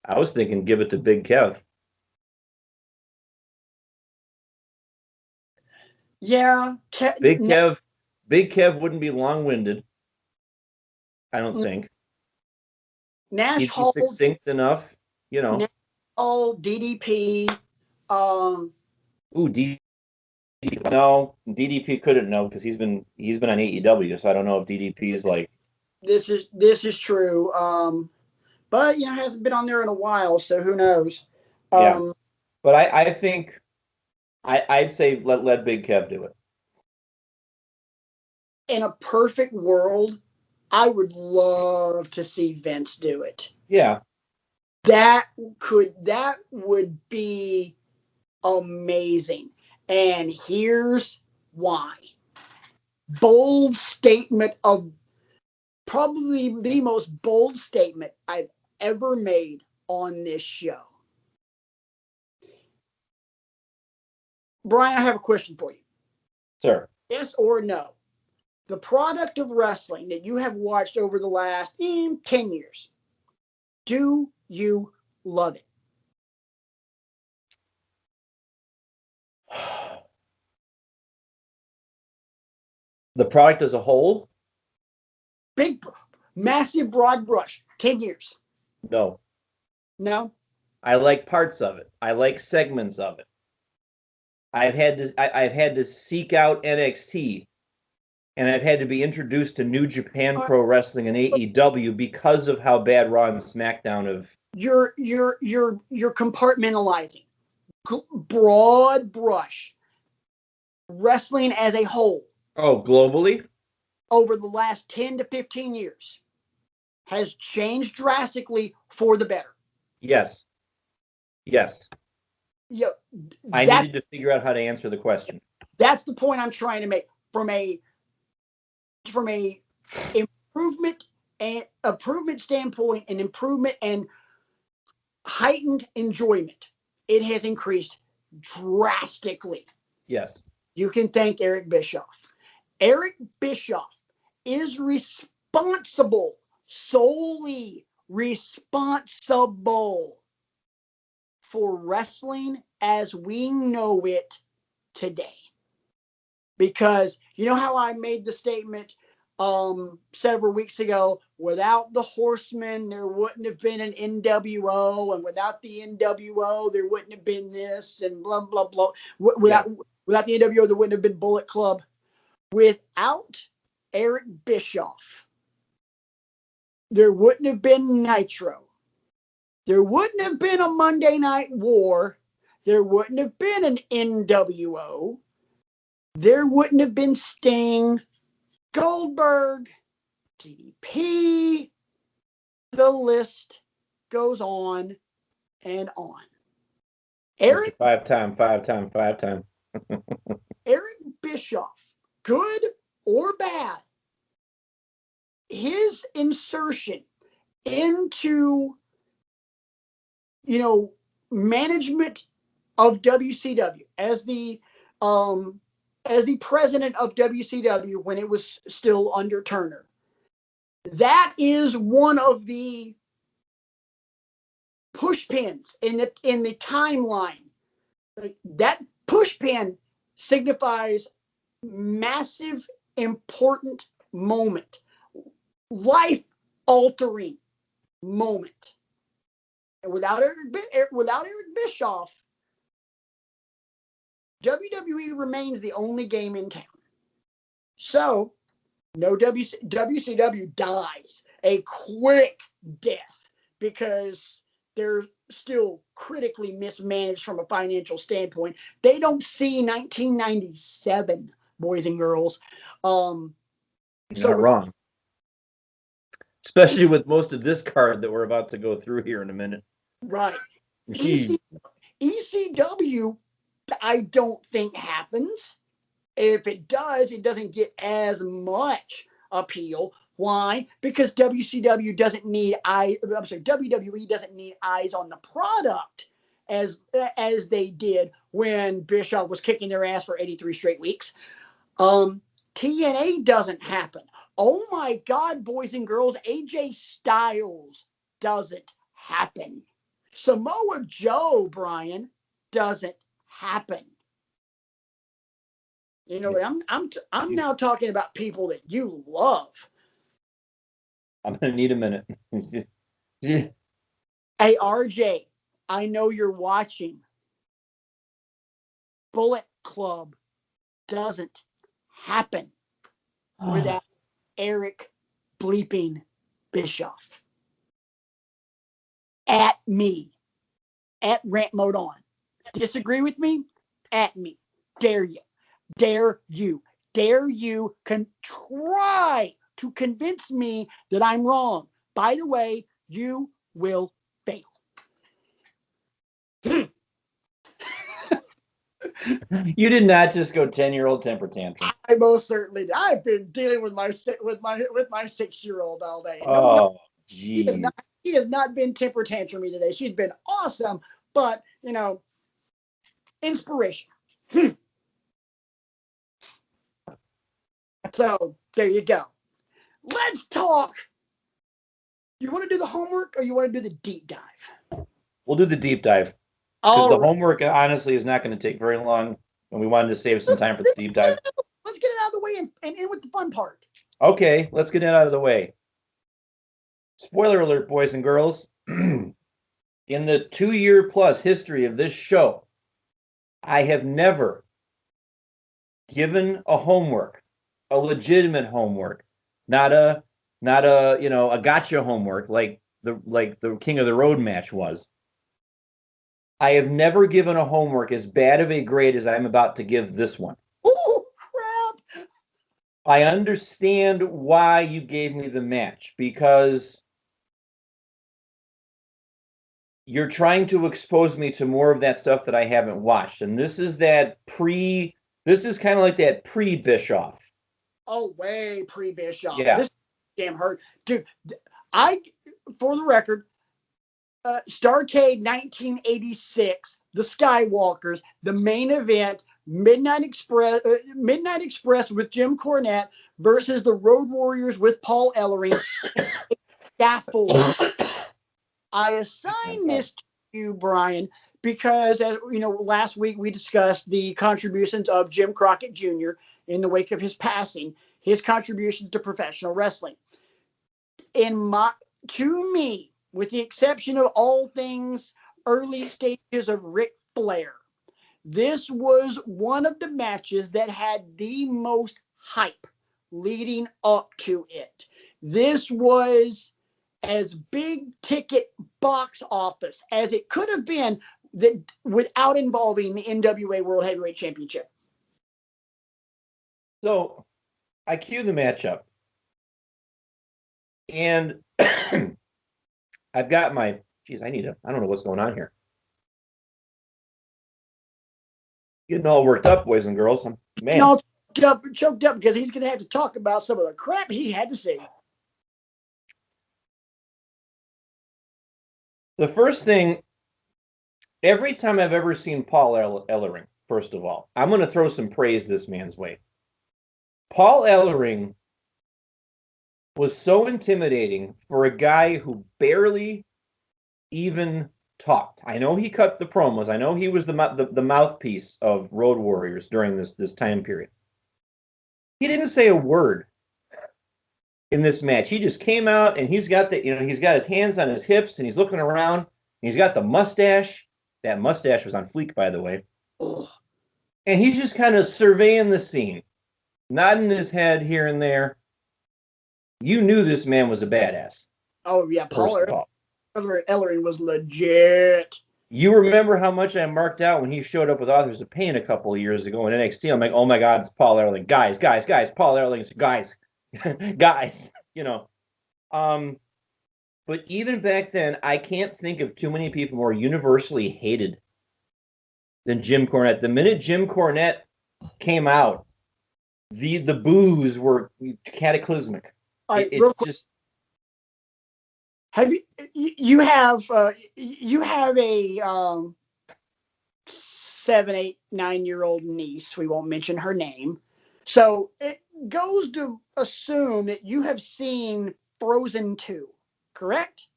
I was thinking give it to Big Kev. Yeah. Big Kev wouldn't be long-winded, I don't think. Nash He'd be succinct enough, Nash Hall, DDP. DDP. No, DDP couldn't know because he's been on AEW, so I don't know if DDP is like. This is true. But hasn't been on there in a while, so who knows? Yeah. But I think I'd say let Big Kev do it. In a perfect world, I would love to see Vince do it. Yeah. That would be amazing. And here's why. Bold statement of probably the most bold statement I've ever made on this show. Brian, I have a question for you. Sir. Yes or no? The product of wrestling that you have watched over the last 10 years, do you love it? The product as a whole? Big, massive, broad brush. 10 years. No. No. I like parts of it. I like segments of it. I've had to seek out NXT, and I've had to be introduced to New Japan Pro Wrestling and AEW because of how bad Raw and SmackDown have. You're compartmentalizing. Broad brush. Wrestling as a whole. Oh, globally? Over the last 10 to 15 years has changed drastically for the better. Yes. Yes. Yeah, I needed to figure out how to answer the question. That's the point I'm trying to make. From a improvement standpoint, and improvement and heightened enjoyment, it has increased drastically. Yes. You can thank Eric Bischoff. Eric Bischoff is solely responsible for wrestling as we know it today. Because you know how I made the statement several weeks ago, without the Horsemen, there wouldn't have been an NWO, and without the NWO, there wouldn't have been this, and blah, blah, blah. Without the NWO, there wouldn't have been Bullet Club. Without Eric Bischoff, there wouldn't have been Nitro. There wouldn't have been a Monday Night War. There wouldn't have been an NWO. There wouldn't have been Sting, Goldberg, DDP. The list goes on and on. Eric, five time. Eric Bischoff, good or bad, his insertion into, management of WCW as the president of WCW when it was still under Turner. That is one of the push pins in the timeline. Like, that push pin signifies massive, important moment, life-altering moment. And without Eric Bischoff, WWE remains the only game in town. So, no, WCW dies a quick death because they're still critically mismanaged from a financial standpoint. They don't see 1997, boys and girls. You're not wrong. Especially with most of this card that we're about to go through here in a minute. Right. ECW, I don't think happens. If it does, it doesn't get as much appeal. Why? Because WWE doesn't need eyes on the product as they did when Bischoff was kicking their ass for 83 straight weeks. TNA doesn't happen. Oh my God, boys and girls, AJ Styles doesn't happen. Samoa Joe, Brian, doesn't happen. I'm now talking about people that you love. I'm gonna need a minute. Hey, RJ, I know you're watching. Bullet Club doesn't happen without Eric bleeping Bischoff. At me. At Rant Mode On. Disagree with me? At me. Dare you. Dare you. Dare you can try to convince me that I'm wrong. By the way, you will fail. You did not just go 10-year-old temper tantrum. I most certainly did. I've been dealing with my 6-year-old all day. Oh, geez. She has not been temper tantrumy today. She's been awesome, but inspiration. So there you go. Let's talk. You want to do the homework or you want to do the deep dive? We'll do the deep dive. Because the homework, honestly, is not going to take very long. And we wanted to save some time for the deep dive. Let's get it out of the way and in with the fun part. Okay, let's get it out of the way. Spoiler alert, boys and girls. In the 2-year plus history of this show, I have never given a homework, a legitimate homework, not a a gotcha homework like the King of the Road match was. I have never given a homework as bad of a grade as I'm about to give this one. Oh, crap. I understand why you gave me the match, because you're trying to expose me to more of that stuff that I haven't watched. And this is kind of like that pre-Bischoff. Oh, way pre-Bischoff. Yeah. This damn hurt. Dude, for the record, Starrcade 1986, The Skywalkers, the main event, Midnight Express with Jim Cornette versus the Road Warriors with Paul Ellering. Scaffold. I assign this to you, Brian, because as you know, last week we discussed the contributions of Jim Crockett Jr. in the wake of his passing, his contributions to professional wrestling. To me, with the exception of all things early stages of Ric Flair, this was one of the matches that had the most hype leading up to it. This was as big ticket box office as it could have been, that without involving the NWA World Heavyweight Championship. So I cue the matchup, and I've got my, I don't know what's going on here. Getting all worked up, boys and girls. Man. All choked up because he's going to have to talk about some of the crap he had to say. The first thing, every time I've ever seen Paul Ellering, first of all, I'm going to throw some praise this man's way. Paul Ellering was so intimidating for a guy who barely even talked. I know he cut the promos. I know he was the mouthpiece of Road Warriors during this time period. He didn't say a word in this match. He just came out, and he's got he's got his hands on his hips, and he's looking around. And he's got the mustache. That mustache was on fleek, by the way. Ugh. And he's just kind of surveying the scene, nodding his head here and there. You knew this man was a badass. Oh yeah, Paul Ellering was legit. You remember how much I marked out when he showed up with Authors of Pain a couple of years ago in NXT? I'm like, oh my God, it's Paul Ellering. Guys, Paul Ellering, guys, guys, But even back then, I can't think of too many people more universally hated than Jim Cornette. The minute Jim Cornette came out, the boos were cataclysmic. Real quick, just. Have you have a 7, 8, 9-year-old niece? We won't mention her name. So it goes to assume that you have seen Frozen 2, correct?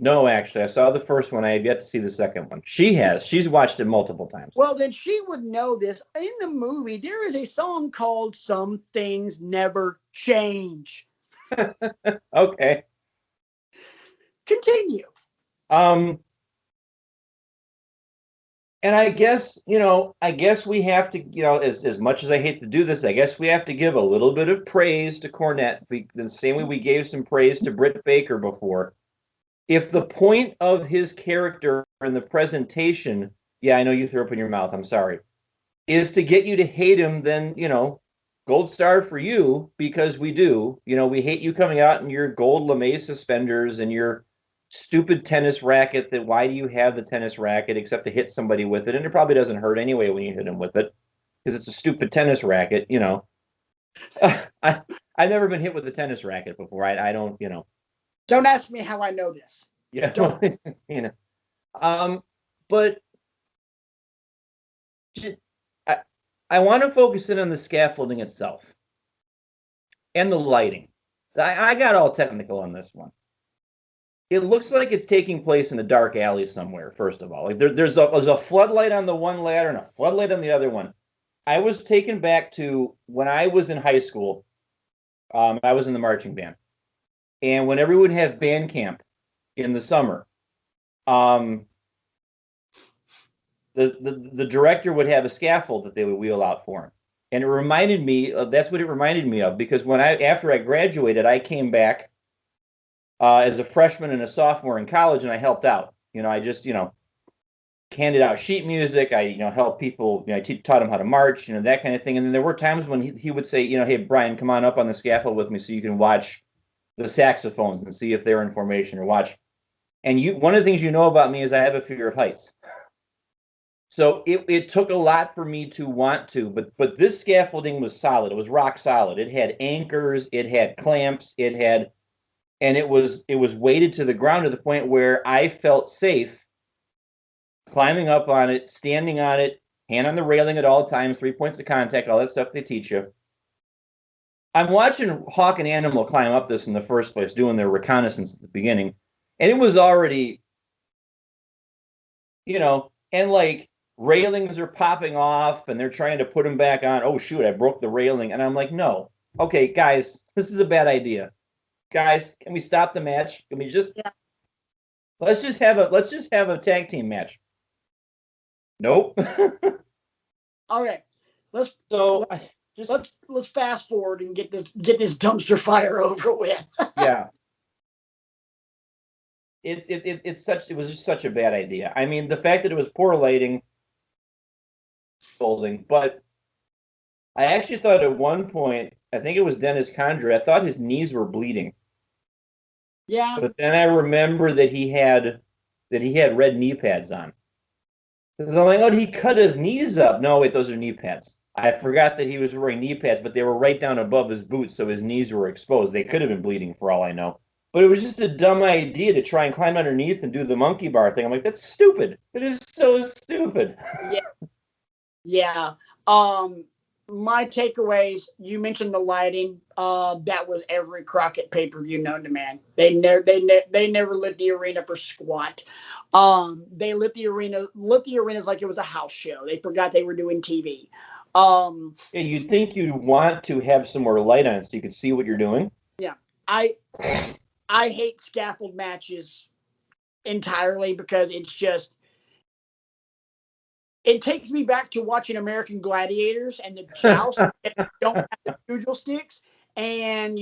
No, actually, I saw the first one. I have yet to see the second one. She has. She's watched it multiple times. Well, then she would know this. In the movie, there is a song called Some Things Never Change. Okay. Continue. And I guess, we have to, as much as I hate to do this, I guess we have to give a little bit of praise to Cornette, the same way we gave some praise to Britt Baker before. If the point of his character in the presentation, yeah, I know you threw up in your mouth, I'm sorry, is to get you to hate him, then, gold star for you, because we do. We hate you coming out in your gold lame suspenders and your stupid tennis racket. That why do you have the tennis racket except to hit somebody with it? And it probably doesn't hurt anyway when you hit him with it, because it's a stupid tennis racket. I've never been hit with a tennis racket before. I don't. Don't ask me how I know this. Yeah. Don't. But I want to focus in on the scaffolding itself and the lighting. I got all technical on this one. It looks like it's taking place in a dark alley somewhere, first of all. Like there's a floodlight on the one ladder and a floodlight on the other one. I was taken back to when I was in high school. I was in the marching band, and whenever we would have band camp in the summer, um, the director would have a scaffold that they would wheel out for him, and it reminded me of that's what it reminded me of because when I after I graduated, I came back as a freshman and a sophomore in college, and I helped out. I just handed out sheet music. I helped people. I taught them how to march. That kind of thing. And then there were times when he would say, hey Brian, come on up on the scaffold with me so you can watch the saxophones and see if they're in formation or watch. And one of the things about me is I have a fear of heights. So it took a lot for me to want to, but this scaffolding was solid. It was rock solid. It had anchors, it had clamps, and it was weighted to the ground to the point where I felt safe climbing up on it, standing on it, hand on the railing at all times, 3 points of contact, all that stuff they teach you. I'm watching Hawk and Animal climb up this in the first place, doing their reconnaissance at the beginning, and it was already, and like railings are popping off and they're trying to put them back on. Oh shoot, I broke the railing. And I'm like, no. Okay, guys, this is a bad idea. Guys, can we stop the match? Can we just let's just have a tag team match. Nope. Okay. Let's So let's fast forward and get this dumpster fire over with. yeah. It was just such a bad idea. I mean, the fact that it was poor lighting, folding, but I actually thought at one point, I think it was Dennis Condrey, I thought his knees were bleeding. Yeah. But then I remember that he had red knee pads on. Because I'm like, oh, did he cut his knees up? No, wait, those are knee pads. I forgot that he was wearing knee pads, but they were right down above his boots, so his knees were exposed. They could have been bleeding for all I know. But it was just a dumb idea to try and climb underneath and do the monkey bar thing. I'm like, that's stupid. It is so stupid. Yeah. Yeah. My takeaways, you mentioned the lighting. That was every Crockett pay-per-view known to man. They never lit the arena for squat. They lit the arenas like it was a house show. They forgot they were doing TV. Yeah, you'd think you'd want to have some more light on it so you could see what you're doing. Yeah. I hate scaffold matches entirely because it's just it takes me back to watching American Gladiators and the joust that don't have the pugil sticks. And,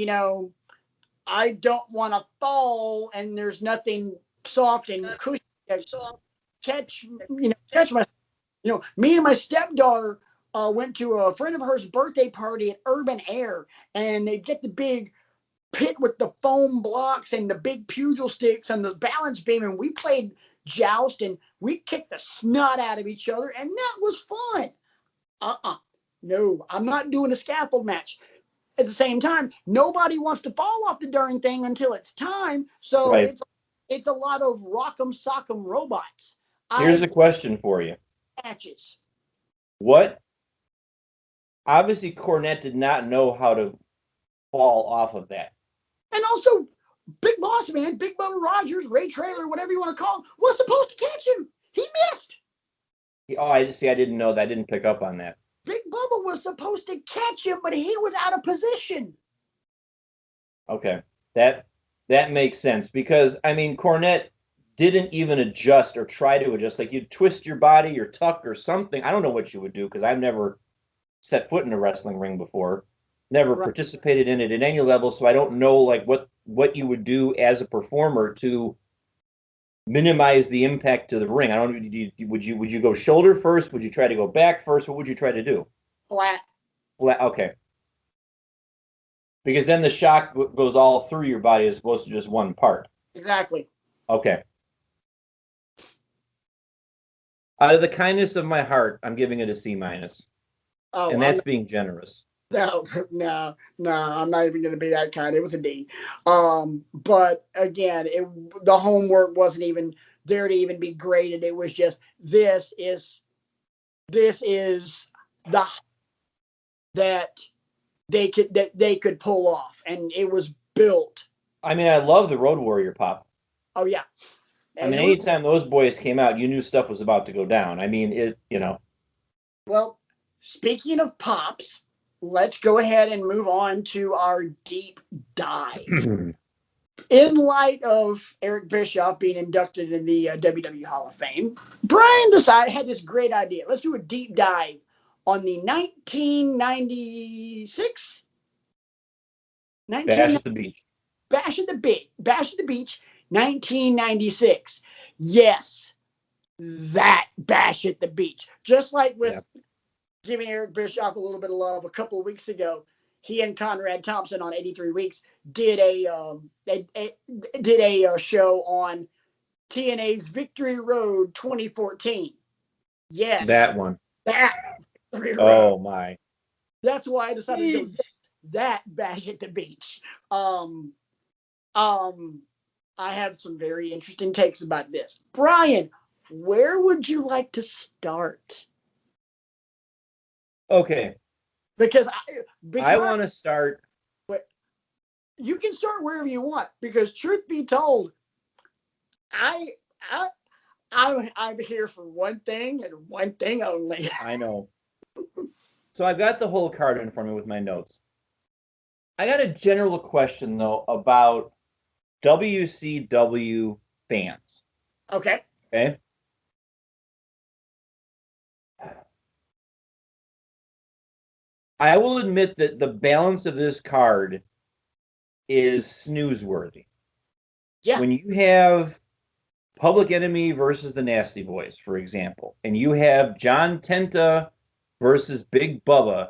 I don't want to fall and there's nothing soft and cushy to catch my, me and my stepdaughter went to a friend of hers birthday party at Urban Air, and they get the big pit with the foam blocks and the big pugil sticks and the balance beam, and we played joust and we kicked the snot out of each other, and that was fun. No, I'm not doing a scaffold match. At the same time, nobody wants to fall off the darn thing until it's time, so Right. it's a lot of rock'em sock'em robots. Here's a question for you. Matches. What? Obviously, Cornette did not know how to fall off of that. And also, Big Boss Man, Big Bubba Rogers, Ray Traylor, whatever you want to call him, was supposed to catch him. He missed. I didn't know that. I didn't pick up on that. Big Bubba was supposed to catch him, but he was out of position. Okay. That makes sense because, I mean, Cornette didn't even adjust or try to adjust. Like you'd twist your body or tuck or something. I don't know what you would do because I've never set foot in a wrestling ring before. Never participated in it at any level, so I don't know like what you would do as a performer to minimize the impact to the ring. I don't know. Would you go shoulder first? Would you try to go back first? What would you try to do? Flat. Okay. Because then the shock goes all through your body as opposed to just one part. Exactly. Okay. Out of the kindness of my heart, I'm giving it a C-. Oh, and that's being generous. No, I'm not even going to be that kind. It was a D. But again, the homework wasn't even there to even be graded. It was just this is the that they could pull off, and it was built. I mean, I love the Road Warrior pop. Oh yeah. And anytime those boys came out, you knew stuff was about to go down. I mean, Well, speaking of pops, let's go ahead and move on to our deep dive. In light of Eric Bischoff being inducted in the WWE Hall of Fame, Brian had this great idea. Let's do a deep dive on the 1996 Bash at the Beach. Bash at the Beach, 1996. Yes, that Bash at the Beach. Just like with giving Eric Bischoff a little bit of love a couple of weeks ago, he and Conrad Thompson on 83 Weeks did a show on TNA's Victory Road 2014. Yes, that one. That oh my! That's why I decided to go that Bash at the Beach. I have some very interesting takes about this. Brian, where would you like to start? Okay. Because I want to start. You can start wherever you want, because truth be told, I'm here for one thing and one thing only. I know. So I've got the whole card in front of me with my notes. I got a general question, though, about WCW fans. Okay. Okay. I will admit that the balance of this card is snoozeworthy. Yeah. When you have Public Enemy versus the Nasty Boys, for example, and you have John Tenta versus Big Bubba,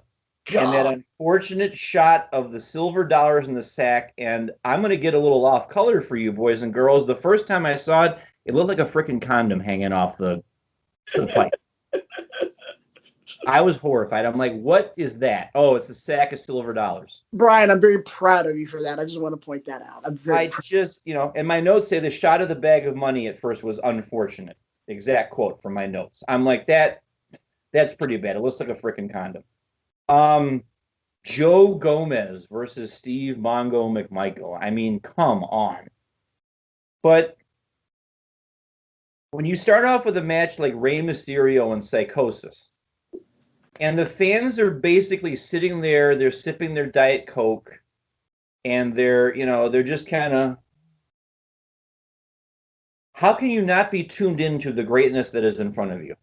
and that unfortunate shot of the silver dollars in the sack, and I'm going to get a little off color for you boys and girls. The first time I saw it, it looked like a freaking condom hanging off the pipe. I was horrified. I'm like, what is that? Oh, it's a sack of silver dollars. Brian, I'm very proud of you for that. I just want to point that out. And my notes say the shot of the bag of money at first was unfortunate. Exact quote from my notes. I'm like, that's pretty bad. It looks like a freaking condom. Joe Gomez versus Steve Mongo McMichael. I mean, come on. But when you start off with a match like Rey Mysterio and Psychosis, and the fans are basically sitting there, they're sipping their Diet Coke, and they're just kind of, how can you not be tuned into the greatness that is in front of you?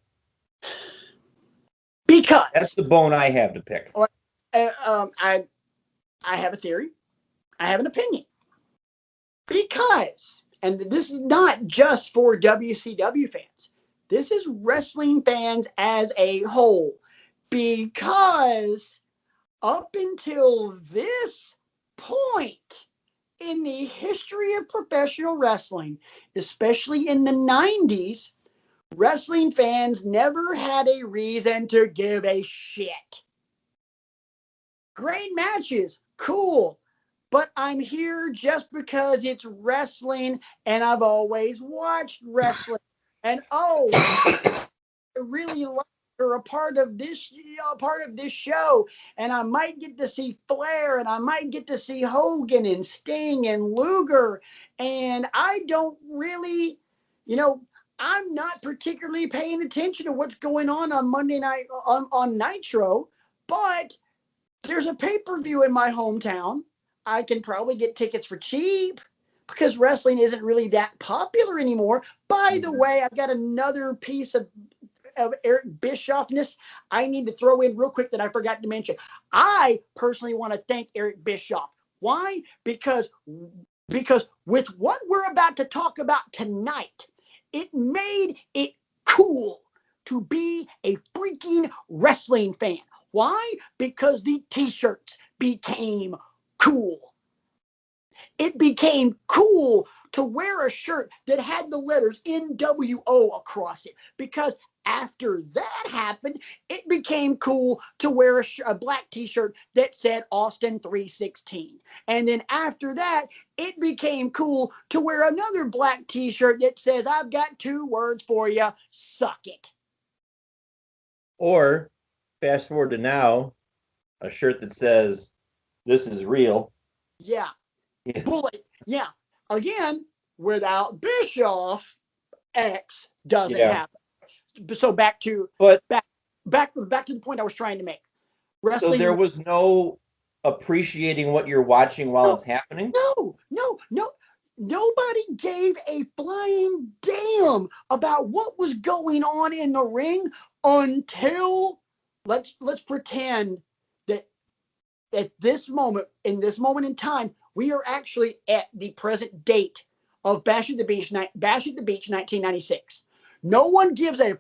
Because that's the bone I have to pick. I have a theory. I have an opinion. Because, and this is not just for WCW fans. This is wrestling fans as a whole. Because up until this point in the history of professional wrestling, especially in the 90s, wrestling fans never had a reason to give a shit. Great matches, cool. But I'm here just because it's wrestling and I've always watched wrestling. And I really like her a part of this show, and I might get to see Flair, and I might get to see Hogan and Sting and Luger, and I don't really, I'm not particularly paying attention to what's going on Monday night on Nitro, but there's a pay-per-view in my hometown. I can probably get tickets for cheap because wrestling isn't really that popular anymore. By the way, I've got another piece of Eric Bischoffness I need to throw in real quick that I forgot to mention. I personally want to thank Eric Bischoff. Why? Because with what we're about to talk about tonight, it made it cool to be a freaking wrestling fan. Why? Because the t-shirts became cool. It became cool to wear a shirt that had the letters NWO across it, because after that happened, it became cool to wear a black t-shirt that said Austin 316. And then after that, it became cool to wear another black t-shirt that says, I've got 2 words for you, suck it. Or fast forward to now, a shirt that says, this is real. Yeah. Bullet. Yeah. Again, without Bischoff, X doesn't happen. So back to back to the point I was trying to make. So Wrestling. there was no appreciating what you're watching while it's happening? No. Nobody gave a flying damn about what was going on in the ring until let's pretend that at this moment in time, we are actually at the present date of Bash at the Beach 1996. No one's going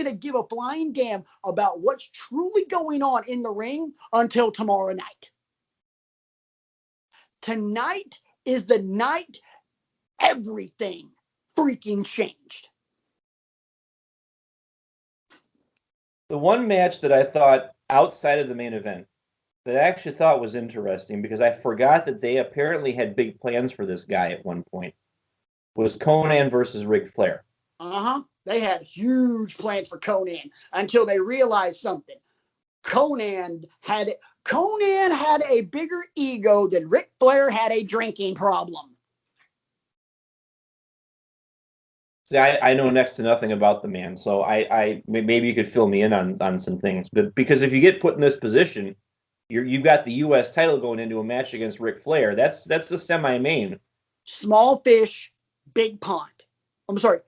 to give a flying damn about what's truly going on in the ring until tomorrow night. Tonight is the night everything freaking changed. The one match that I thought outside of the main event that I actually thought was interesting, because I forgot that they apparently had big plans for this guy at one point, was Conan versus Ric Flair. They had huge plans for Conan until they realized something. Conan had a bigger ego than Ric Flair had a drinking problem. See, I know next to nothing about the man, so I maybe you could fill me in on some things. But because if you get put in this position, you've got the U.S. title going into a match against Ric Flair. That's the semi-main. Small fish, big pond. I'm sorry.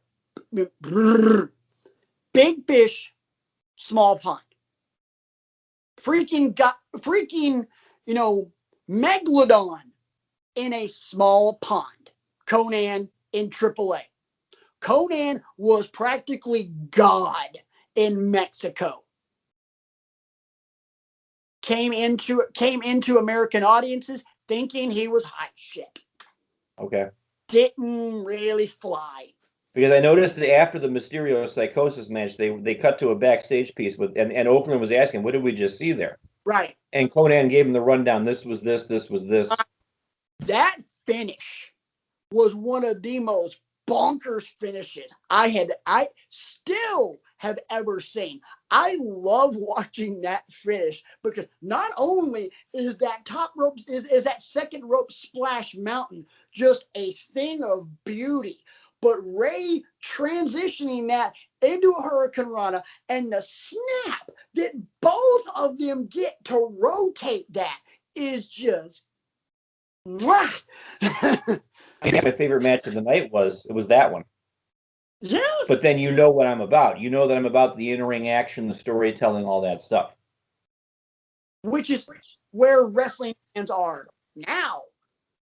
Big fish, small pond. Freaking, Megalodon in a small pond. Conan in AAA. Conan was practically God in Mexico. Came into American audiences thinking he was hot shit. Okay. Didn't really fly. Because I noticed that after the Mysterio Psychosis match, they cut to a backstage piece and Oakland was asking, what did we just see there? Right. And Conan gave him the rundown. This was this, this was this. That finish was one of the most bonkers finishes I still have ever seen. I love watching that finish because not only is that top rope is that second rope splash mountain just a thing of beauty, but Ray transitioning that into a Hurricane Rana and the snap that both of them get to rotate that is just mwah. I think my favorite match of the night was that one. Yeah. But then you know what I'm about. You know that I'm about the in-ring action, the storytelling, all that stuff. Which is where wrestling fans are now.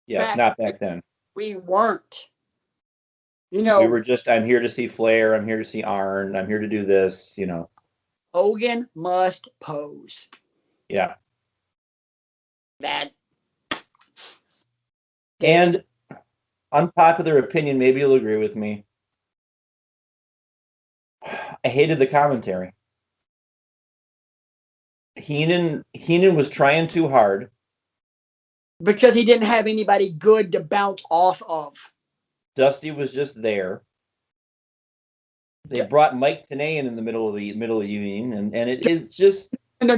Yes, not back then. We weren't. We were just, I'm here to see Flair, I'm here to see Arn, I'm here to do this, Hogan must pose. Yeah. That. And unpopular opinion, maybe you'll agree with me. I hated the commentary. Heenan was trying too hard. Because he didn't have anybody good to bounce off of. Dusty was just there. They brought Mike Tenay in the middle of the evening, and it is just no.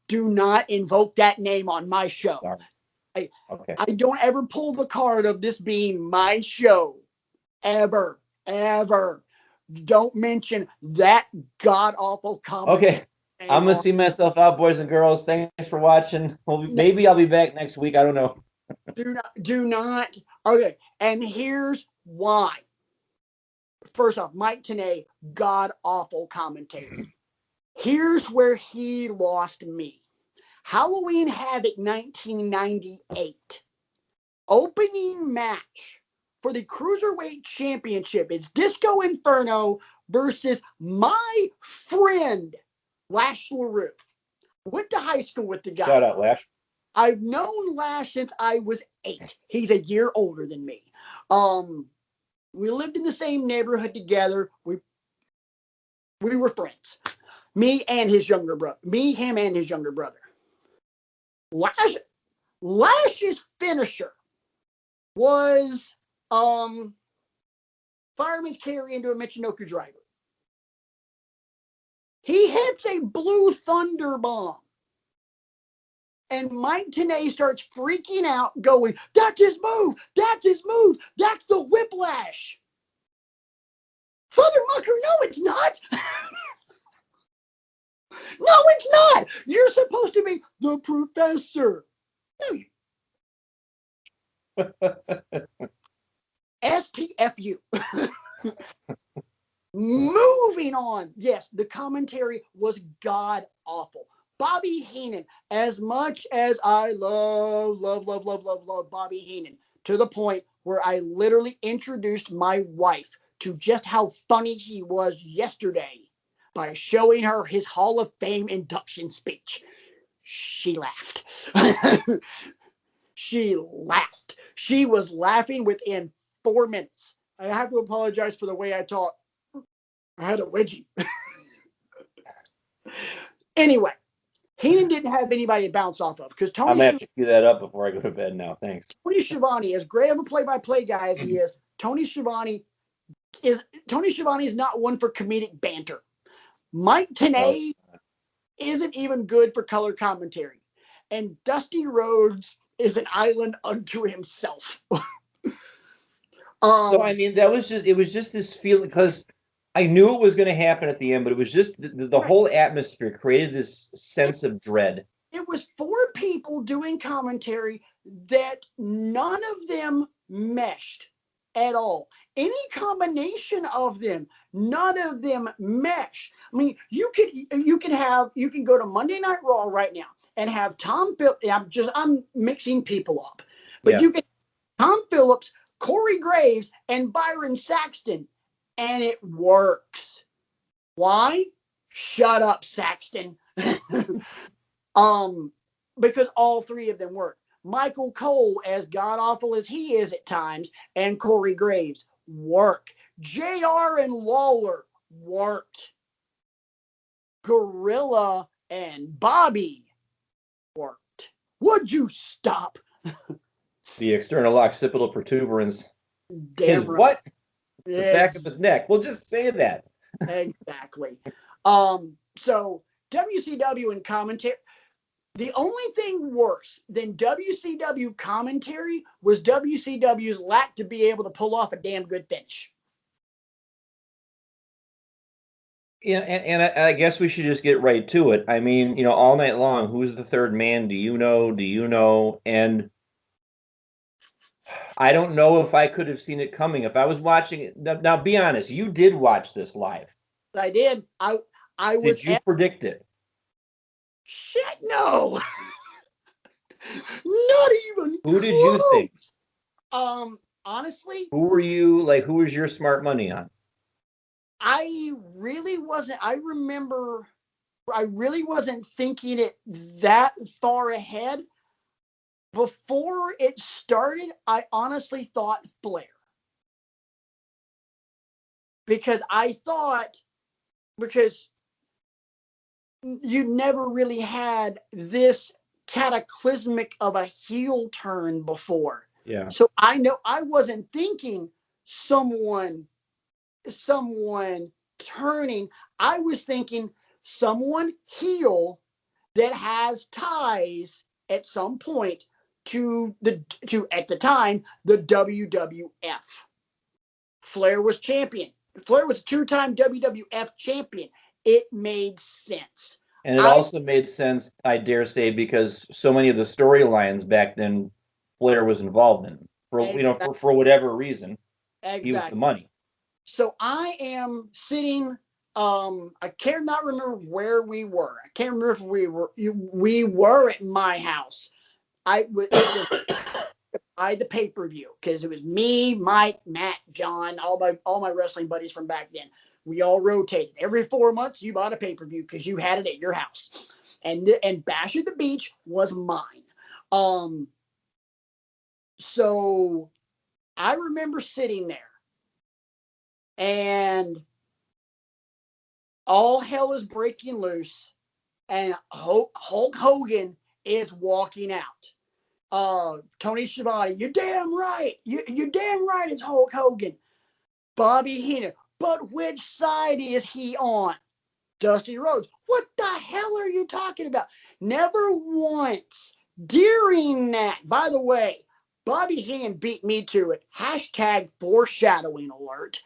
Do not invoke that name on my show. Sorry. Okay. I don't ever pull the card of this being my show. Ever. Don't mention that god-awful comment. Okay. I'm going to see myself out, boys and girls. Thanks for watching. Well, maybe I'll be back next week. I don't know. Do not. Okay. And here's why. First off, Mike Tenay, god-awful commentator. Here's where he lost me. Halloween Havoc 1998. Opening match for the Cruiserweight Championship is Disco Inferno versus my friend, Lash LaRue. Went to high school with the guy. Shout out, Lash. I've known Lash since I was 8. He's a year older than me. We lived in the same neighborhood together. We were friends. Me, him, and his younger brother. Lash's finisher was fireman's carry into a Michinoku driver. He hits a blue thunder bomb. And Mike Tenay starts freaking out, going, that's his move. That's his move. That's the whiplash. Father Mucker, no, it's not. it's not. You're supposed to be the professor. No, STFU. Moving on. Yes, the commentary was god awful. Bobby Heenan, as much as I love Bobby Heenan, to the point where I literally introduced my wife to just how funny he was yesterday by showing her his Hall of Fame induction speech. She laughed. She laughed. She was laughing within 4 minutes. I have to apologize for the way I talk. I had a wedgie. Anyway, Heenan didn't have anybody to bounce off of because I'm gonna have to cue that up before I go to bed now. Thanks. Tony Schiavone, as great of a play-by-play guy as he is, Tony Schiavone is not one for comedic banter. Mike Tenay isn't even good for color commentary, and Dusty Rhodes is an island unto himself. So I mean, it was just this feeling, because I knew it was going to happen at the end, but it was just the whole atmosphere created this sense of dread. It was 4 people doing commentary that none of them meshed at all. Any combination of them, none of them mesh. I mean, you can go to Monday Night Raw right now and have Tom Phillips. I'm mixing people up, but you can Tom Phillips, Corey Graves, and Byron Saxton, and it works. Why? Shut up, Saxton. Because all 3 of them work. Michael Cole, as god awful as he is at times, and Corey Graves work. JR and Lawler worked. Gorilla and Bobby worked. Would you stop? The external occipital protuberance. Damn his right. What? The back of his neck. We'll just say that. Exactly. So WCW and commentary. The only thing worse than WCW commentary was WCW's lack to be able to pull off a damn good finish. Yeah, and I guess we should just get right to it. I mean, all night long, who's the third man? Do you know? Do you know? And I don't know if I could have seen it coming if I was watching it. Now, be honest, you did watch this live. I did. I was. Did you predict it? Shit, no. Not even. Who did you think? Honestly, who were you like? Who was your smart money on? I really wasn't. I remember I really wasn't thinking it that far ahead. Before it started, I honestly thought Flair. Because you never really had this cataclysmic of a heel turn before. Yeah. So I know I wasn't thinking someone turning. I was thinking someone heel that has ties at some point to at the time the WWF. Flair was champion. Flair was a 2-time WWF champion. It made sense. And it also made sense, I dare say, because so many of the storylines back then Flair was involved in. For whatever reason. Exactly. He was the money. So I am sitting. I cannot remember where we were. I can't remember if we were at my house. It was by the pay-per-view because it was me, Mike, Matt, John, all my wrestling buddies from back then. We all rotated. Every 4 months, you bought a pay-per-view because you had it at your house. And Bash at the Beach was mine. So I remember sitting there and all hell is breaking loose and Hulk Hogan is walking out. Tony Schiavone, you're damn right. You're damn right it's Hulk Hogan. Bobby Heenan, but which side is he on? Dusty Rhodes, what the hell are you talking about? Never once during that. By the way, Bobby Heenan beat me to it. Hashtag foreshadowing alert.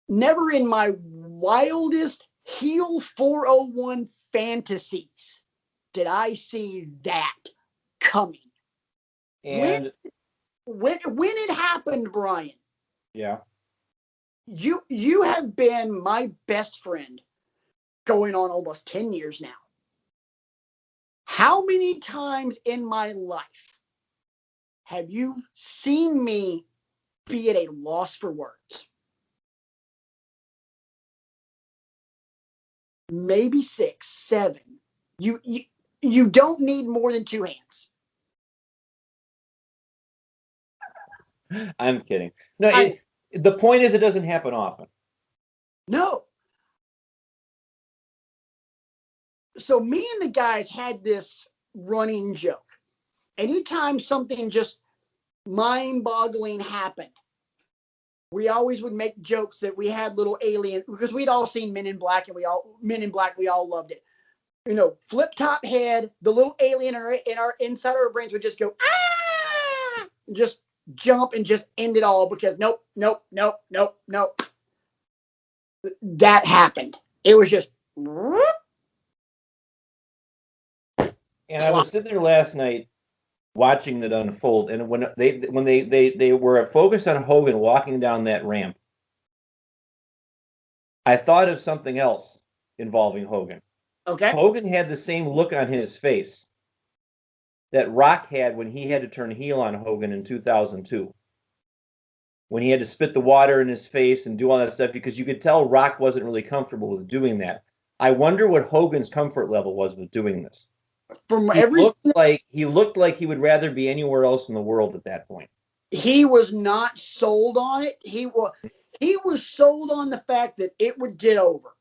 Never in my wildest heel 401 fantasies did I see that coming. And when it happened, Brian, yeah, you have been my best friend going on almost 10 years now. How many times in my life have you seen me be at a loss for words? Maybe 6, 7. You don't need more than 2 hands. I'm kidding. No, the point is it doesn't happen often. No. So me and the guys had this running joke. Anytime something just mind-boggling happened, we always would make jokes that we had little alien, because we'd all seen Men in Black, and we all loved it. You know, flip top head, the little alien in our inside our brains would just go ah, just jump and just end it all, because nope. That happened. It was just. And I was sitting there last night watching it unfold, and when they were focused on Hogan walking down that ramp, I thought of something else involving Hogan. Okay. Hogan had the same look on his face that Rock had when he had to turn heel on Hogan in 2002. When he had to spit the water in his face and do all that stuff, because you could tell Rock wasn't really comfortable with doing that. I wonder what Hogan's comfort level was with doing this. He looked like he would rather be anywhere else in the world at that point. He was not sold on it. He was sold on the fact that it would get over.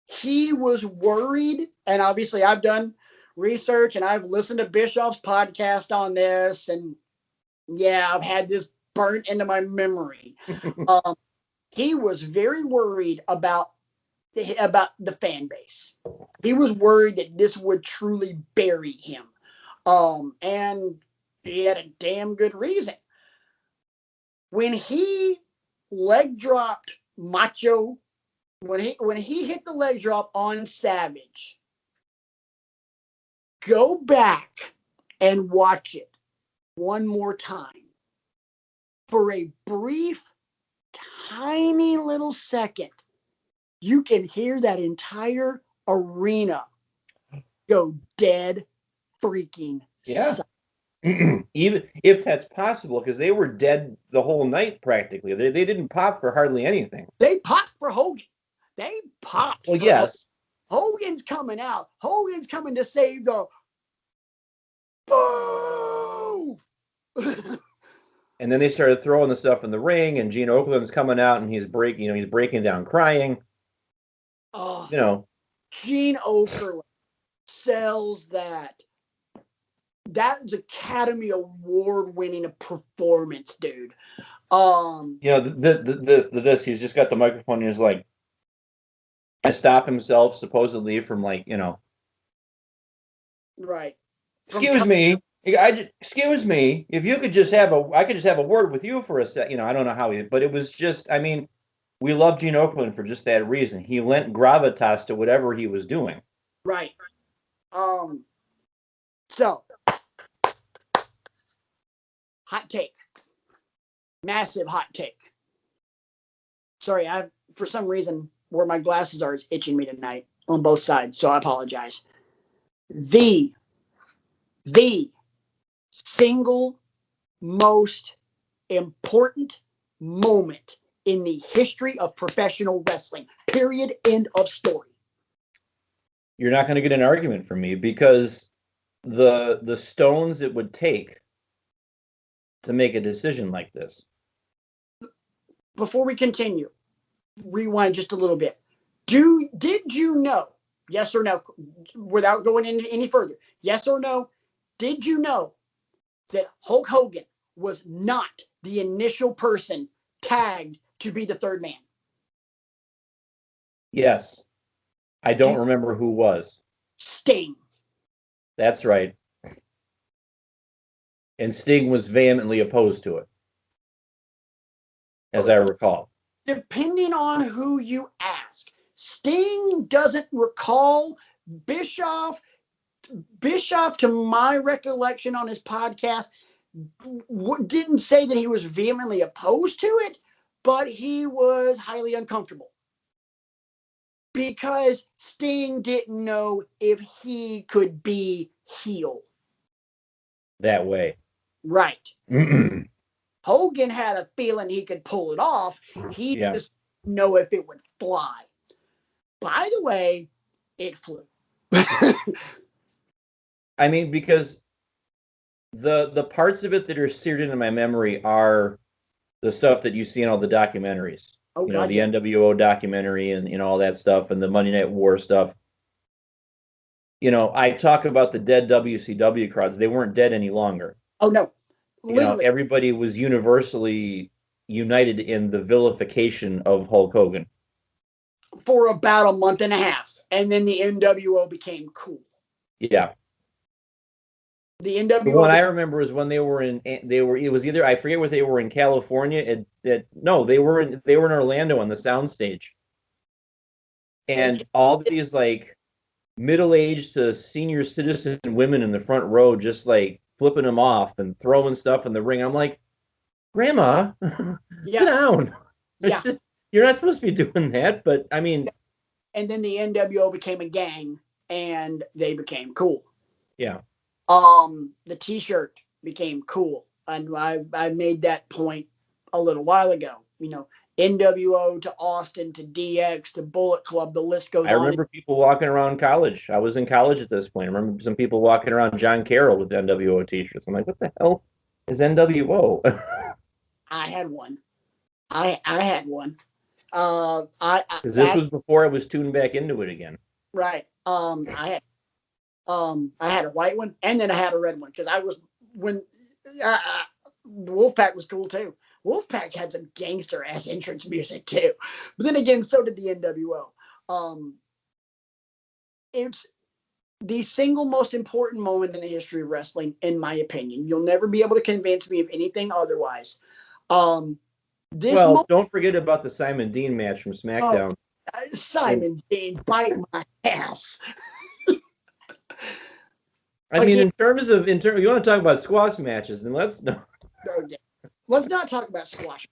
He was worried, and obviously I've done research and I've listened to Bischoff's podcast on this, and yeah, I've had this burnt into my memory. He was very worried about the fan base. He was worried that this would truly bury him. And he had a damn good reason. When he leg dropped Macho, when he hit the leg drop on Savage, go back and watch it one more time. For a brief, tiny little second, you can hear that entire arena go dead freaking silent. Even if that's possible, because they were dead the whole night practically. They didn't pop for hardly anything. They popped for Hogan. They popped. Well, yes. Hogan's coming out. Hogan's coming to save the. Boo! And then they started throwing the stuff in the ring, and Gene Okerlund's coming out, and he's breaking down crying. Oh, Gene Okerlund sells that. That's Academy Award winning performance, dude. This he's just got the microphone and he's like, to stop himself supposedly from right. Excuse me, if you could just I could just have a word with you for a sec. I don't know how but it was just, I mean, we love Gene Okerlund for just that reason. He lent gravitas to whatever he was doing. Right. So, hot take. Massive hot take. Sorry, for some reason where my glasses are, it's itching me tonight on both sides, so I apologize. The single most important moment in the history of professional wrestling. Period. End of story. You're not going to get an argument from me, because the stones it would take to make a decision like this. Before we continue, rewind just a little bit. Did you know, yes or no, without going into any further, yes or no, did you know that Hulk Hogan was not the initial person tagged to be the third man? Yes. I don't remember who was. Sting. That's right. And Sting was vehemently opposed to it, as I recall. Depending on who you ask, Sting doesn't recall Bischoff. Bischoff, to my recollection on his podcast, didn't say that he was vehemently opposed to it, but he was highly uncomfortable because Sting didn't know if he could be heel that way. Right. Hogan had a feeling he could pull it off. He just didn't know if it would fly. By the way, it flew. I mean, because the parts of it that are seared into my memory are the stuff that you see in all the documentaries. Oh, you know, God, the NWO documentary and all that stuff, and the Monday Night War stuff. You know, I talk about the dead WCW crowds. They weren't dead any longer. Oh, no. Literally. You know, everybody was universally united in the vilification of Hulk Hogan. For about a month and a half. And then the NWO became cool. Yeah. The NWO. The one I remember is when it was either, I forget where they were in California. No, they were in Orlando on the soundstage. And all these like middle-aged to senior citizen women in the front row just like flipping them off and throwing stuff in the ring. I'm like, Grandma, sit down. Yeah. You're not supposed to be doing that, but I mean. And then the NWO became a gang and they became cool. Yeah. The t-shirt became cool. And I made that point a little while ago. You know, NWO to Austin to DX to Bullet Club, the list goes on. I remember people walking around college. I was in college at this point. I remember some people walking around John Carroll with NWO t-shirts. I'm like, what the hell is NWO? I had one. I had one. Because this was before I was tuned back into it again. Right. I had a white one, and then I had a red one because I was when the Wolfpack was cool too. Wolfpack had some gangster ass entrance music too, but then again, so did the NWO. It's the single most important moment in the history of wrestling, in my opinion. You'll never be able to convince me of anything otherwise. Don't forget about the Simon Dean match from SmackDown. Simon Dean, bite my ass. I mean, in terms of you want to talk about squash matches, then let's not talk about squash.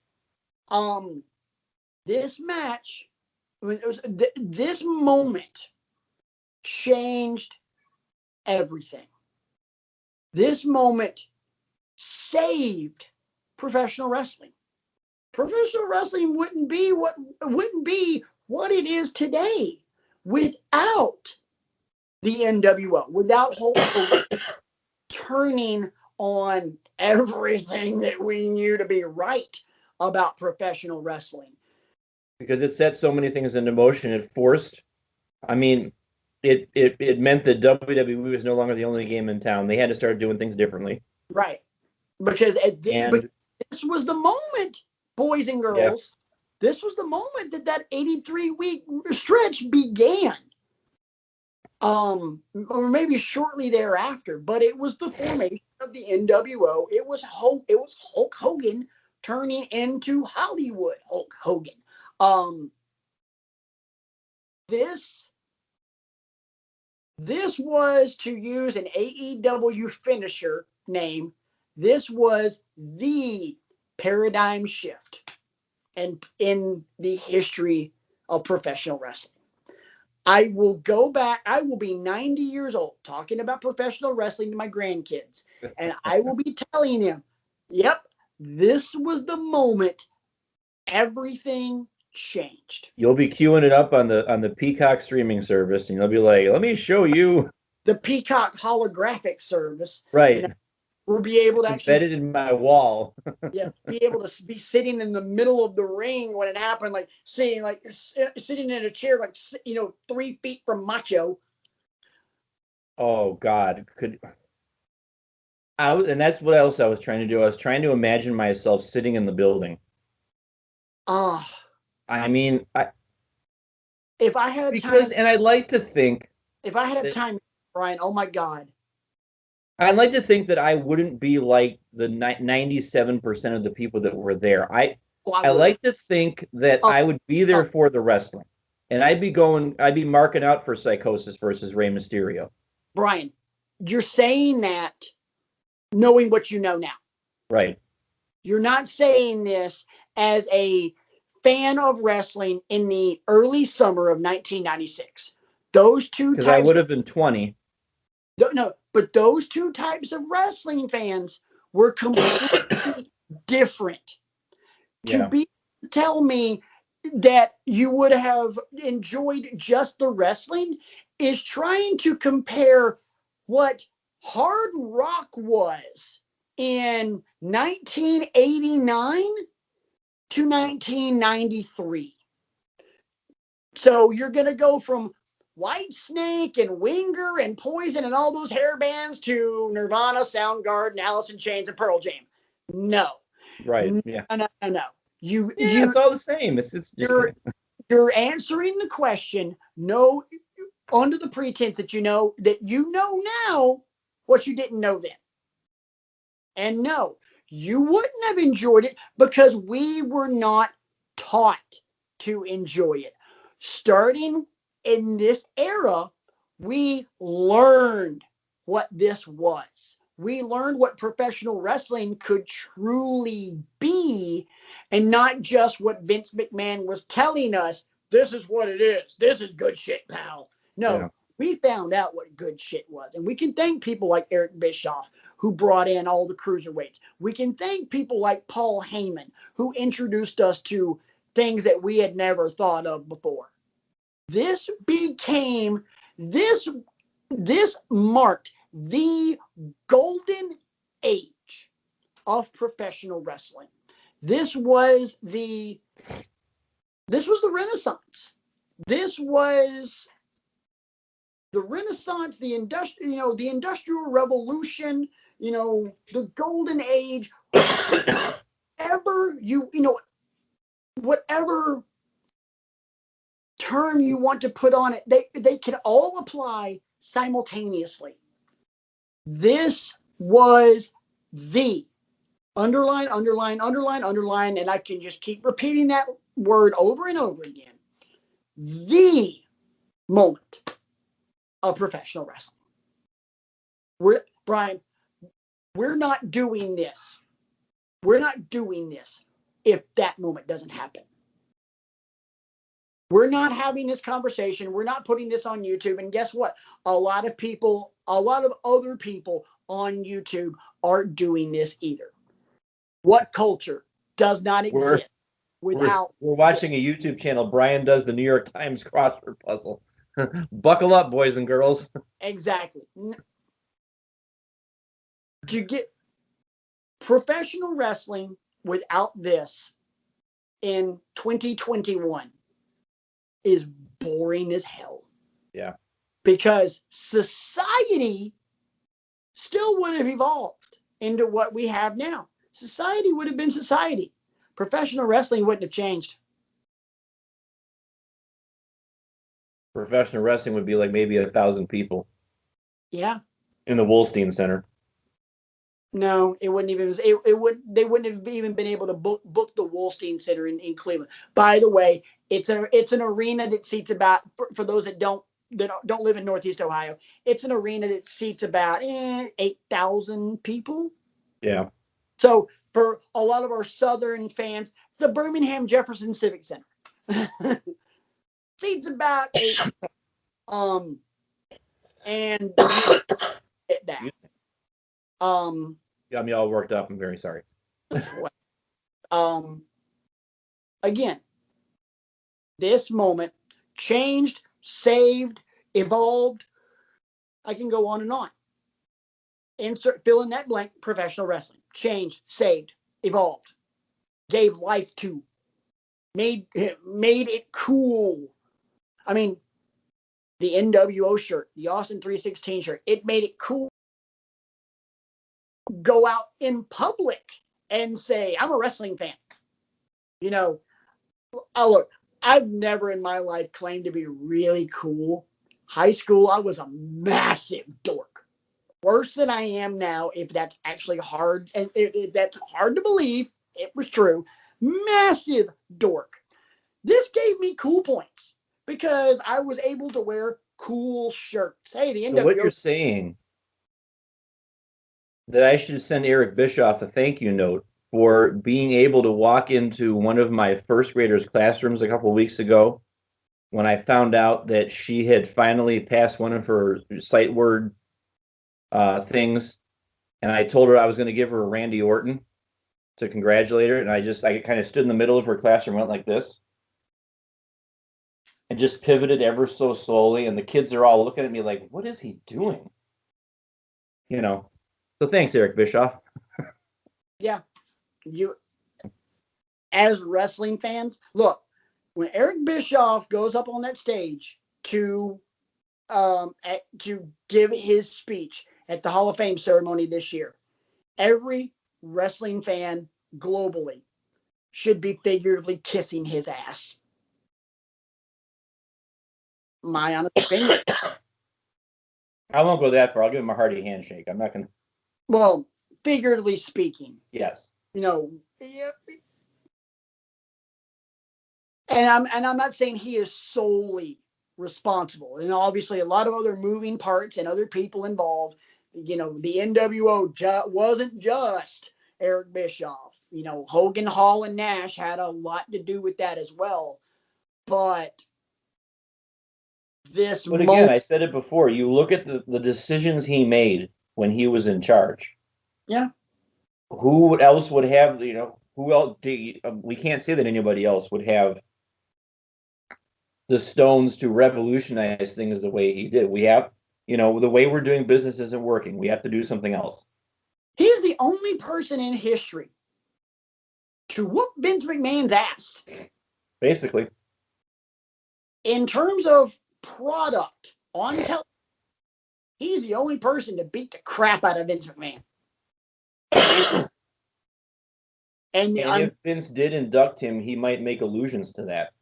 This match, this moment changed everything. This moment saved professional wrestling. Professional wrestling wouldn't be what it is today without the NWO, without Hulk Hogan turning on everything that we knew to be right about professional wrestling. Because it set so many things into motion. It forced, I mean, it meant that WWE was no longer the only game in town. They had to start doing things differently. Right. Because this was the moment, boys and girls. Yeah. This was the moment that 83-week stretch began. Or maybe shortly thereafter, but it was the formation of the NWO. It was Hulk Hogan turning into Hollywood Hulk Hogan. This was, to use an AEW finisher name, this was the paradigm shift and in the history of professional wrestling. I will go back. I will be 90 years old talking about professional wrestling to my grandkids. And I will be telling them, yep, this was the moment everything changed. You'll be queuing it up on the Peacock streaming service, and you'll be like, let me show you. The Peacock holographic service. Right. You know, we'll be able to actually embedded in my wall. Yeah, be able to be sitting in the middle of the ring when it happened, like sitting in a chair, 3 feet from Macho. Oh God, and that's what else I was trying to do. I was trying to imagine myself sitting in the building. I mean, if I had time, and I'd like to think, if I had time, Brian, oh my God. I'd like to think that I wouldn't be like the 97% of the people that were there. I like to think that I would be there for the wrestling. And I'd be marking out for Psychosis versus Rey Mysterio. Brian, you're saying that knowing what you know now. Right. You're not saying this as a fan of wrestling in the early summer of 1996. Those two Because I types. would have been 20. No, but those two types of wrestling fans were completely different. To Yeah. be tell me that you would have enjoyed just the wrestling is trying to compare what hard rock was in 1989 to 1993. So you're going to go from Whitesnake and Winger and Poison and all those hair bands to Nirvana, Soundgarden, Alice in Chains, and Pearl Jam. No. Right. No, Yeah. no. Yeah, it's all the same. It's just you're answering the question no under the pretense that you know now what you didn't know then. And no, you wouldn't have enjoyed it because we were not taught to enjoy it. Starting in this era, we learned what this was. We learned what professional wrestling could truly be, and not just what Vince McMahon was telling us. This is what it is. This is good shit, pal. No, Yeah. we found out what good shit was. And we can thank people like Eric Bischoff, who brought in all the cruiserweights. We can thank people like Paul Heyman, who introduced us to things that we had never thought of before. This marked the golden age of professional wrestling. This was the Renaissance. This was the Renaissance, the Industrial Revolution, the golden age. Whatever term you want to put on it, they can all apply simultaneously. This was the underline, and I can just keep repeating that word over and over again. The moment of professional wrestling. Brian, we're not doing this. We're not doing this if that moment doesn't happen. We're not having this conversation. We're not putting this on YouTube. And guess what? A lot of other people on YouTube aren't doing this either. What culture does not exist without? We're watching a YouTube channel. Brian does the New York Times crossword puzzle. Buckle up, boys and girls. Exactly. To get professional wrestling without this in 2021 is boring as hell. Yeah. Because society still would have evolved into what we have now. Society would have been society. Professional wrestling wouldn't have changed. Professional wrestling would be like maybe 1,000 people. Yeah. In the Wolstein Center. No, it wouldn't even. They wouldn't have even been able to book the Wolstein Center in Cleveland. By the way, it's an arena that seats about for those that don't live in Northeast Ohio. It's an arena that seats about 8,000 people. Yeah. So for a lot of our Southern fans, the Birmingham Jefferson Civic Center seats about 8. And that. Got me all worked up. I'm very sorry. Again, this moment changed, saved, evolved. I can go on and on. Fill in that blank. Professional wrestling changed, saved, evolved, gave life to, made it cool. I mean, the NWO shirt, the Austin 316 shirt, it made it cool. Go out in public and say, I'm a wrestling fan. Look, I've never in my life claimed to be really cool. High school, I was a massive dork. Worse than I am now, if that's actually hard, and if that's hard to believe, it was true. Massive dork. This gave me cool points because I was able to wear cool shirts. Hey, the So what NWO. you're saying that I should send Eric Bischoff a thank you note for being able to walk into one of my first graders' classrooms a couple of weeks ago when I found out that she had finally passed one of her sight word things, and I told her I was going to give her a Randy Orton to congratulate her, and I kind of stood in the middle of her classroom, went like this, and just pivoted ever so slowly, and the kids are all looking at me like, "What is he doing?" You know. So thanks, Eric Bischoff. Yeah, you as wrestling fans, look, when Eric Bischoff goes up on that stage to give his speech at the Hall of Fame ceremony this year, every wrestling fan globally should be figuratively kissing his ass. My honest opinion. I won't go that far. I'll give him a hearty handshake. I'm not gonna. Well, figuratively speaking, Yes. you know, and I'm not saying he is solely responsible. And obviously, a lot of other moving parts and other people involved. You know, the NWO wasn't just Eric Bischoff. You know, Hogan, Hall, and Nash had a lot to do with that as well. But But again, I said it before. You look at the decisions he made when he was in charge. Yeah. Who else would have, who else? We can't say that anybody else would have the stones to revolutionize things the way he did. We have, the way we're doing business isn't working. We have to do something else. He is the only person in history to whoop Vince McMahon's ass. Basically. In terms of product on television, he's the only person to beat the crap out of Vince McMahon. And if Vince did induct him, he might make allusions to that.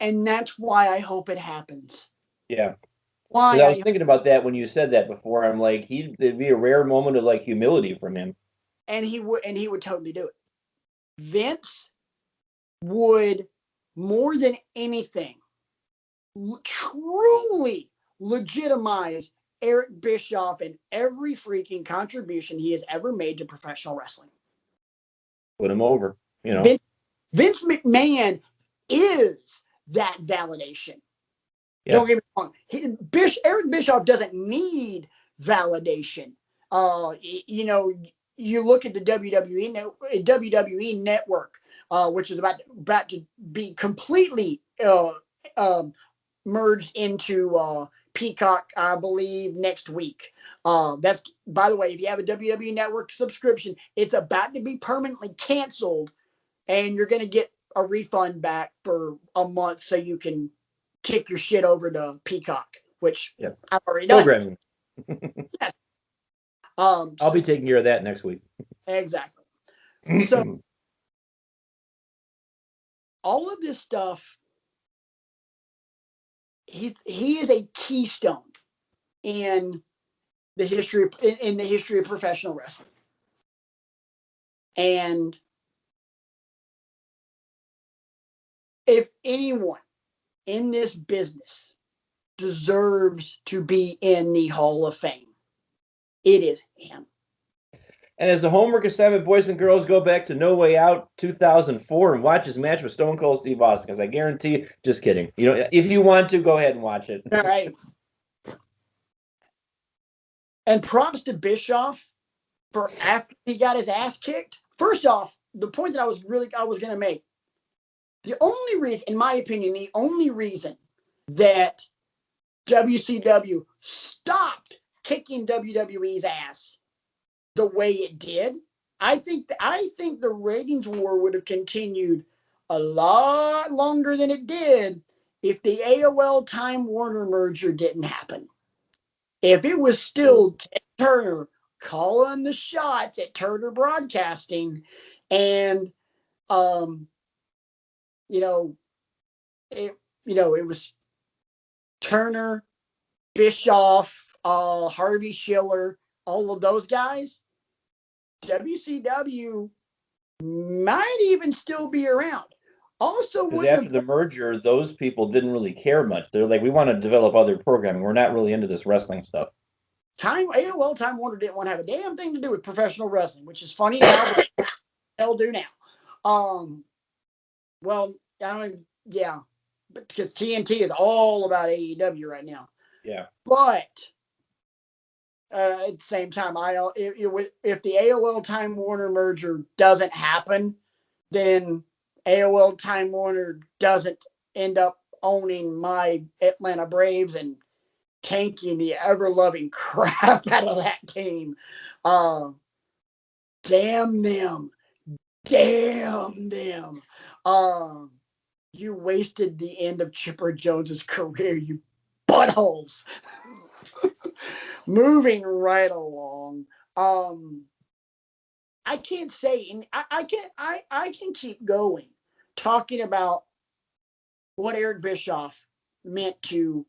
And that's why I hope it happens. Yeah. Why I was thinking about that when you said that before. I'm like, it'd be a rare moment of like humility from him. And he would totally do it. Vince would, more than anything, truly legitimize Eric Bischoff and every freaking contribution he has ever made to professional wrestling. Put him over, Vince McMahon is that validation. Yeah. Don't get me wrong. Eric Bischoff doesn't need validation. You look at the WWE network, which is about to be completely merged into Peacock, I believe, next week. That's, by the way, if you have a WWE Network subscription, it's about to be permanently canceled, and you're going to get a refund back for a month so you can kick your shit over to Peacock, which I've already done. Programming. Yes. I'll be taking care of that next week. Exactly. So all of this stuff, he is a keystone in the history of professional wrestling. And if anyone in this business deserves to be in the Hall of Fame, it is him. And as the homework assignment, boys and girls, go back to No Way Out 2004 and watch his match with Stone Cold Steve Austin, because I guarantee, just kidding. If you want to, go ahead and watch it. All right. And props to Bischoff for after he got his ass kicked. First off, the point that I was going to make, the only reason, in my opinion, that WCW stopped kicking WWE's ass the way it did, I think the ratings war would have continued a lot longer than it did if the AOL Time Warner merger didn't happen. If it was still Ted Turner calling the shots at Turner Broadcasting, and it was Turner, Bischoff, Harvey Schiller, all of those guys, WCW might even still be around. Also, Because wouldn't after have the merger, those people didn't really care much. They're like, we want to develop other programming. We're not really into this wrestling stuff. AOL Time Warner didn't want to have a damn thing to do with professional wrestling, which is funny now, but they'll do now. Well, I don't even, yeah, because TNT is all about AEW right now. Yeah. But at the same time, if the AOL Time Warner merger doesn't happen, then AOL Time Warner doesn't end up owning my Atlanta Braves and tanking the ever loving crap out of that team. Uh, damn them. Damn them. Um, you wasted the end of Chipper Jones's career, you buttholes. Moving right along. I can't say, and I can keep going talking about what Eric Bischoff meant to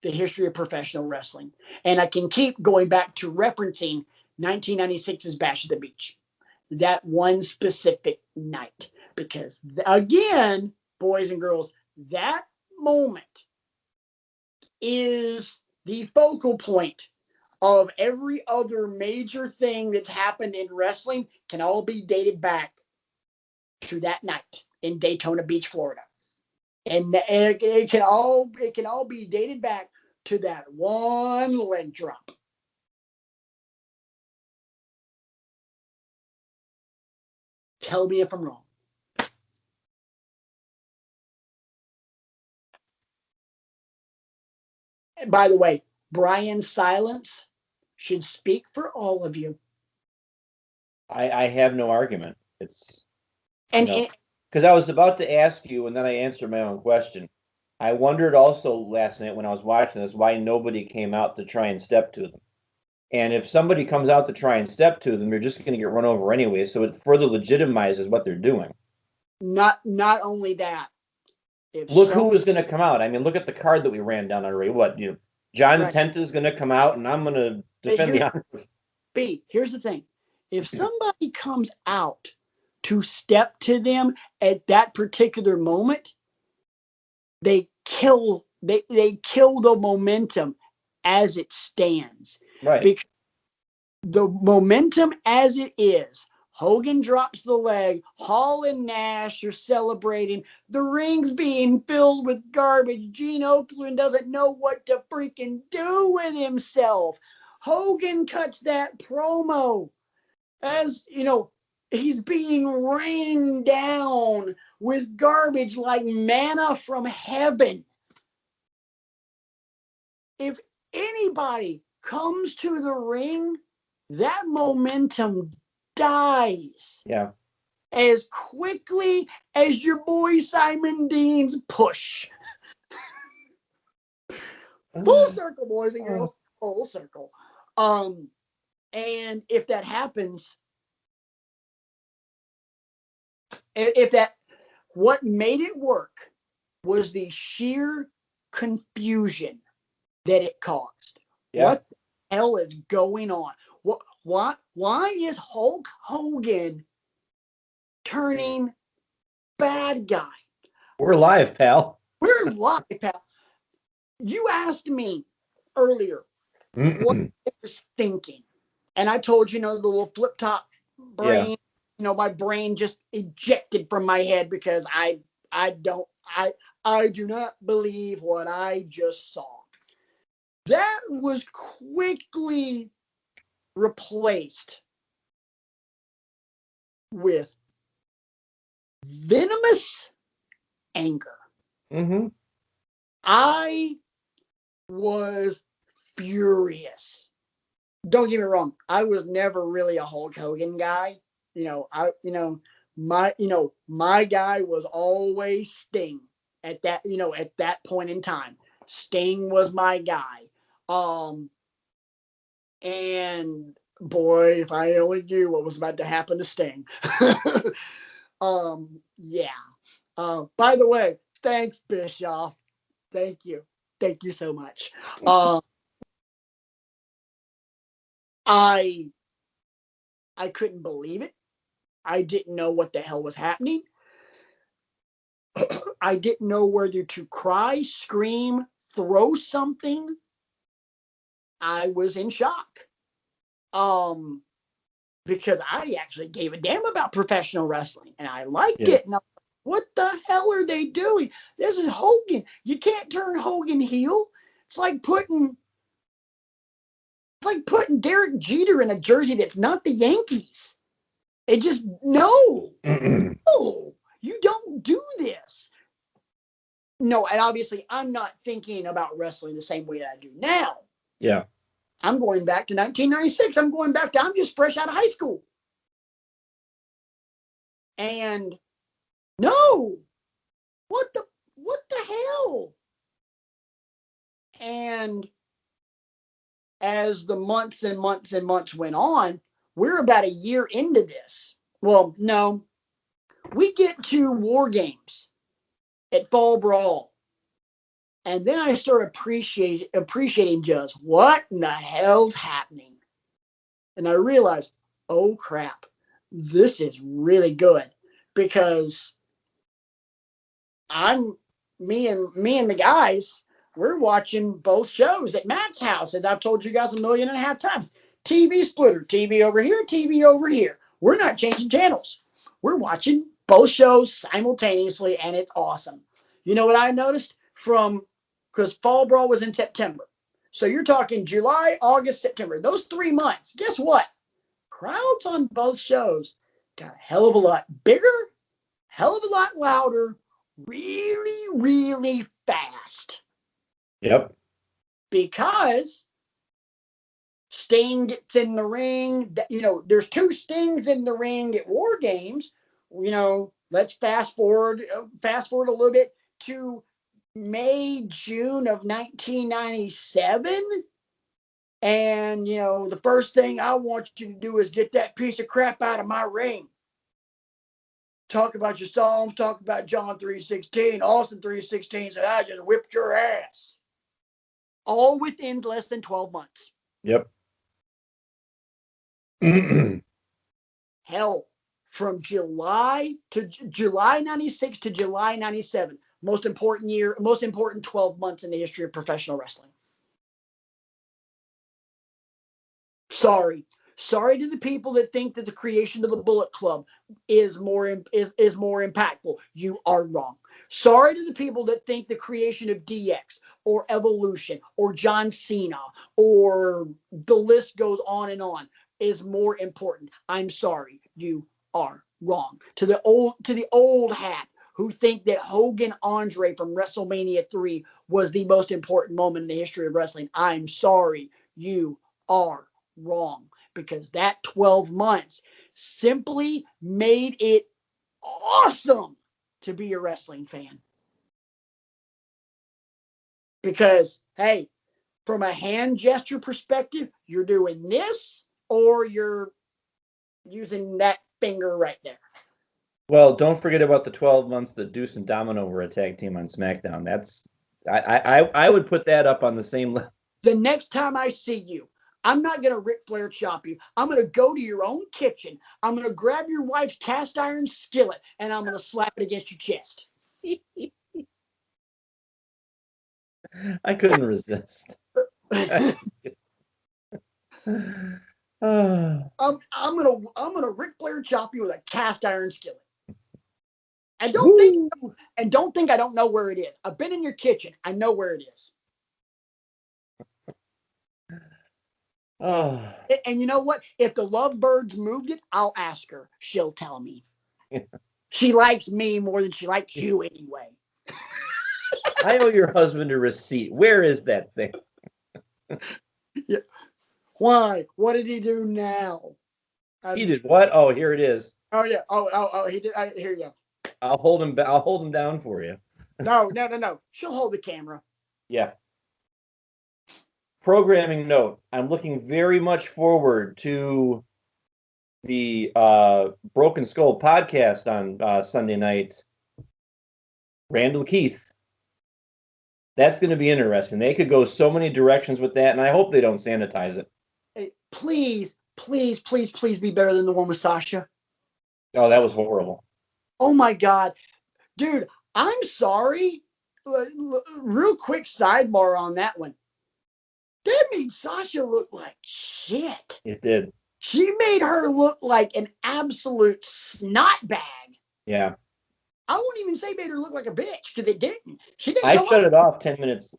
the history of professional wrestling, and I can keep going back to referencing 1996's Bash at the Beach, that one specific night, because again, boys and girls, that moment is the focal point of every other major thing that's happened in wrestling. Can all be dated back to that night in Daytona Beach, Florida. And it can all be dated back to that one leg drop. Tell me if I'm wrong. And by the way, Brian's silence should speak for all of you. I have no argument. It's, And because I was about to ask you, and then I answered my own question. I wondered also last night when I was watching this why nobody came out to try and step to them. And if somebody comes out to try and step to them, they're just going to get run over anyway. So it further legitimizes what they're doing. not only that, if Look some who is going to come out. I mean, look at the card that we ran down already. What, John right, Tenta is going to come out, and I'm going to defend the honor. here's the thing. If somebody comes out to step to them at that particular moment, they kill the momentum as it stands. Right. Because the momentum as it is, Hogan drops the leg, Hall and Nash are celebrating, the ring's being filled with garbage. Gene Okerlund doesn't know what to freaking do with himself. Hogan cuts that promo as, he's being rained down with garbage like manna from heaven. If anybody comes to the ring, that momentum dies Yeah. as quickly as your boy Simon Dean's push. Full circle, boys and girls. Full circle. And if that happens, if that, what made it work was the sheer confusion that it caused. Yeah. What the hell is going on? Why is Hulk Hogan turning bad guy? We're live, pal. We're live, pal. You asked me earlier what I was thinking, and I told you, the little flip top brain. Yeah. My brain just ejected from my head because I do not believe what I just saw. That was quickly replaced with venomous anger. Mm-hmm. I was furious. Don't get me wrong. I was never really a Hulk Hogan guy. My guy was always Sting at that point in time. Sting was my guy. And boy, if I only knew what was about to happen to Sting. Yeah. By the way, thanks, Bischoff. Thank you. Thank you so much. I I couldn't believe it. I didn't know what the hell was happening. I didn't know whether to cry, scream, throw something. I was in shock. Because I actually gave a damn about professional wrestling and I liked Yeah. it. And I'm like, what the hell are they doing? This is Hogan. You can't turn Hogan heel. It's like putting Derek Jeter in a jersey that's not the Yankees. It just no, no, you don't do this. No, and obviously I'm not thinking about wrestling the same way that I do now. Yeah. I'm going back to 1996. I'm just fresh out of high school. And no, what the hell? And as the months and months and months went on, we're about a year into this. Well, no, we get to War Games at Fall Brawl. And then I start appreciating just what in the hell's happening. And I realized, oh crap, this is really good because me and the guys, we're watching both shows at Matt's house, and I've told you guys 1.5 million times. TV splitter, TV over here, TV over here. We're not changing channels. We're watching both shows simultaneously, and it's awesome. You know what I noticed because Fall Brawl was in September. So you're talking July, August, September. Those 3 months, guess what? Crowds on both shows got a hell of a lot bigger, hell of a lot louder, really, really fast. Yep. Because Sting gets in the ring. There's 2 Stings in the ring at War Games. Let's fast forward a little bit to May, June of 1997. And, the first thing I want you to do is get that piece of crap out of my ring. Talk about your Psalms, talk about John 3:16, Austin 3:16, said, I just whipped your ass. All within less than 12 months. Yep. Hell, from July 96 to July 97. Most important 12 months in the history of professional wrestling. Sorry to the people that think that the creation of the Bullet Club is more impactful. You are wrong. Sorry to the people that think the creation of DX or Evolution or John Cena or the list goes on and on is more important. I'm sorry. You are wrong. To the old hat who think that Hogan Andre from WrestleMania 3 was the most important moment in the history of wrestling, I'm sorry. You are wrong, because that 12 months simply made it awesome to be a wrestling fan. Because, hey, from a hand gesture perspective, you're doing this or you're using that finger right there. Well, don't forget about the 12 months that Deuce and Domino were a tag team on SmackDown. That's I would put that up on the same level. The next time I see you, I'm not going to Ric Flair chop you. I'm going to go to your own kitchen. I'm going to grab your wife's cast iron skillet and I'm going to slap it against your chest. I couldn't resist. I'm gonna Ric Flair chop you with a cast iron skillet. And don't think I don't know where it is. I've been in your kitchen. I know where it is. Oh. And you know what? If the Lovebirds moved it, I'll ask her. She'll tell me. She likes me more than she likes you anyway. I owe your husband a receipt. Where is that thing? Yeah. Why? What did he do now? He did what? Oh, here it is. Oh yeah. Oh. He did. Here you go. I'll hold him down for you. No. She'll hold the camera. Yeah. Programming note: I'm looking very much forward to the Broken Skull podcast on Sunday night. Randall Keith. That's going to be interesting. They could go so many directions with that, and I hope they don't sanitize it. Hey, please be better than the one with Sasha. Oh, that was horrible. Oh my God. Dude, I'm sorry. Real quick sidebar on that one. That made Sasha look like shit. It did. She made her look like an absolute snot bag. Yeah. I won't even say made her look like a bitch because it didn't. She didn't. I shut it off 10 minutes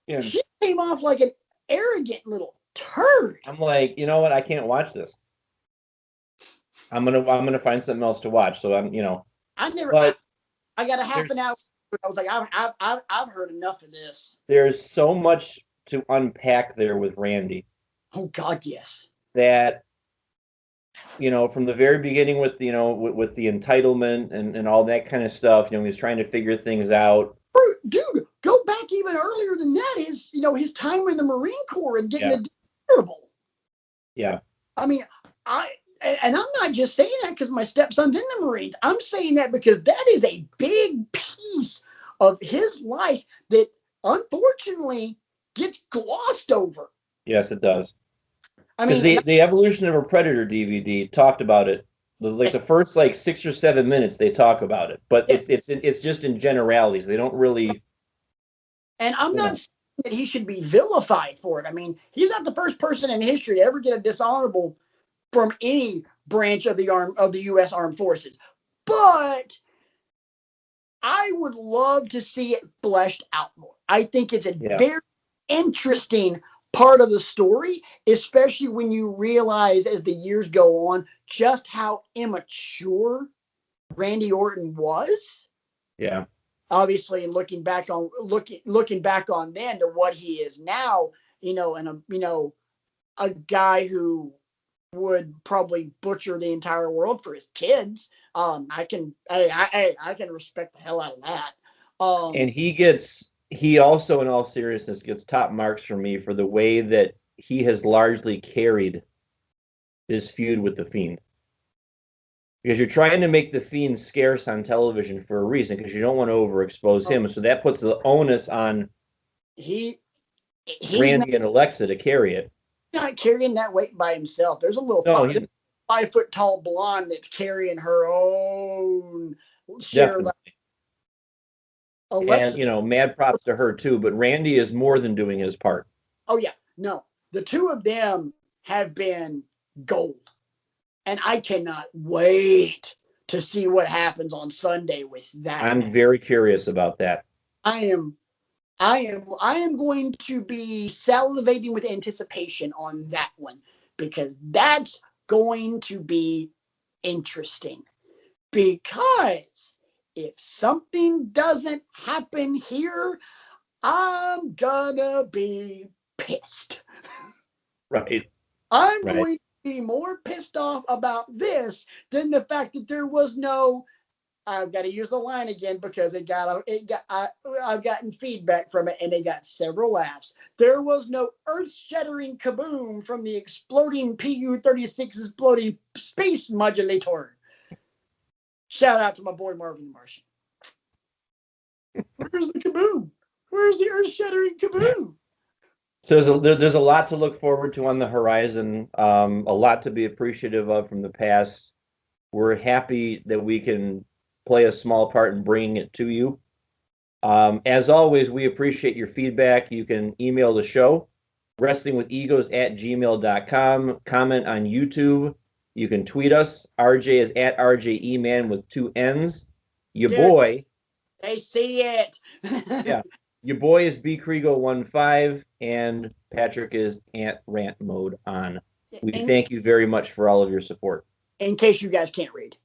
in. She came off like an arrogant little turd. I'm like, you know what? I can't watch this. I'm gonna find something else to watch. So I'm, I never. But I got a half an hour. I was like, I've heard enough of this. There's so much to unpack there with Randy. Oh God, yes. That from the very beginning with with the entitlement and all that kind of stuff. He's trying to figure things out. Dude, go back even earlier than that. Is his time in the Marine Corps and getting terrible. Yeah. I mean, and I'm not just saying that because my stepson's in the Marines. I'm saying that because that is a big piece of his life that unfortunately gets glossed over. Yes, it does. I mean, the Evolution of a Predator DVD talked about it. Like the first 6 or 7 minutes, they talk about it, but it's just in generalities. They don't really. And I'm not saying that he should be vilified for it. I mean, he's not the first person in history to ever get a dishonorable from any branch of the U.S. Armed Forces. But I would love to see it fleshed out more. I think it's a very interesting part of the story, especially when you realize as the years go on just how immature Randy Orton was. Yeah. Obviously, looking back on then to what he is now, and a guy who would probably butcher the entire world for his kids. I can respect the hell out of that. And he also, in all seriousness, gets top marks for me for the way that he has largely carried his feud with the Fiend. Because you're trying to make the Fiend scarce on television for a reason, because you don't want to overexpose him. So that puts the onus on Randy and Alexa to carry it. Not carrying that weight by himself. There's a little 5 foot tall blonde that's carrying her own share of Alexa. And mad props to her too, but Randy is more than doing his part. Oh yeah, no, the two of them have been gold, and I cannot wait to see what happens on Sunday with that. I'm very curious about that. I am going to be salivating with anticipation on that one because that's going to be interesting. Because if something doesn't happen here, I'm gonna be pissed. Right. I'm going to be more pissed off about this than the fact that there was no. I've got to use the line again because I've gotten feedback from it and it got several laughs. There was no earth-shattering kaboom from the exploding PU-36 exploding space modulator. Shout out to my boy Marvin the Martian. Where's the kaboom? Where's the earth-shattering kaboom? So there's a lot to look forward to on the horizon, a lot to be appreciative of from the past. We're happy that we can play a small part in bringing it to you. As always, we appreciate your feedback. You can email the show, wrestlingwithegos@gmail.com, comment on YouTube. You can tweet us. RJ is at RJEman with 2 N's. Your boy. They see it. Yeah. Your boy is BCrigo15 and Patrick is Ant Rant Mode on. We thank you very much for all of your support. In case you guys can't read.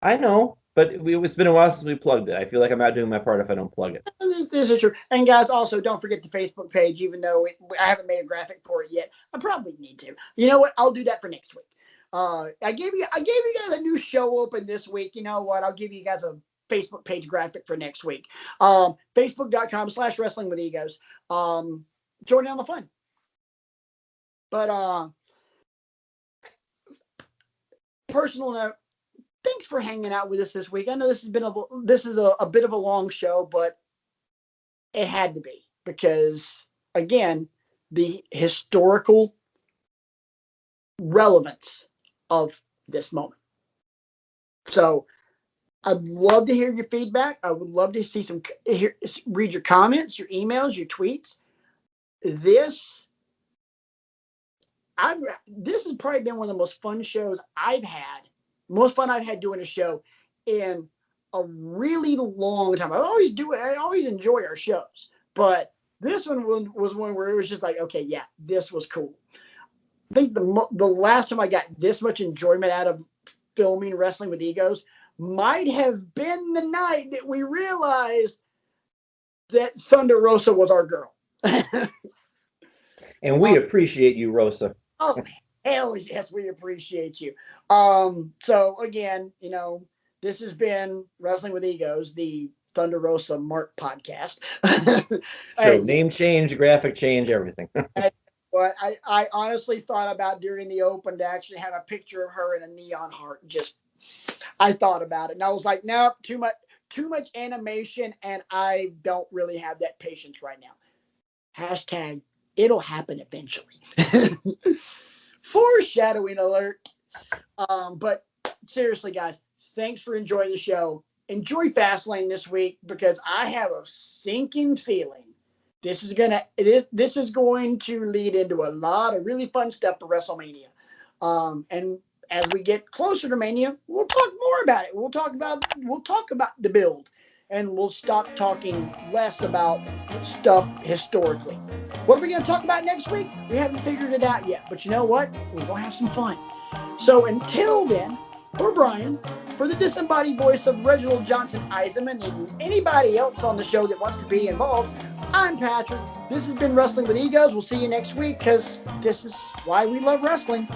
I know, but it's been a while since we plugged it. I feel like I'm not doing my part if I don't plug it. This is true. And guys, also don't forget the Facebook page, even though I haven't made a graphic for it yet. I probably need to. You know what? I'll do that for next week. I gave you guys a new show open this week. You know what? I'll give you guys a Facebook page graphic for next week. Facebook.com/wrestlingwithegos. Join in on the fun. But personal note, thanks for hanging out with us this week. I know this is a bit of a long show, but it had to be because, again, the historical relevance of this moment. So I'd love to hear your feedback. I would love to see read your comments, your emails, your tweets. This has probably been one of the most fun shows I've had. Most fun I've had doing a show in a really long time. I always enjoy our shows, but this one was one where it was just like, okay, yeah, this was cool. I think the last time I got this much enjoyment out of filming Wrestling with Egos might have been the night that we realized that Thunder Rosa was our girl. And we appreciate you, Rosa. Oh, hell yes, we appreciate you. So again, this has been Wrestling with Egos, the Thunder Rosa Mark podcast. So name change, graphic change, everything. But I honestly thought about during the open to actually have a picture of her in a neon heart. I thought about it, and I was like, no, too much animation, and I don't really have that patience right now. Hashtag, it'll happen eventually. Foreshadowing alert. But seriously, guys, thanks for enjoying the show. Enjoy Fastlane this week, because I have a sinking feeling this is going to lead into a lot of really fun stuff for WrestleMania. And as we get closer to Mania, we'll talk more about it. We'll talk about the build, and we'll stop talking less about stuff historically. What are we going to talk about next week? We haven't figured it out yet, but you know what? We're going to have some fun. So until then, for Brian, for the disembodied voice of Reginald Johnson Eisenman, and anybody else on the show that wants to be involved, I'm Patrick. This has been Wrestling with Egos. We'll see you next week, because this is why we love wrestling.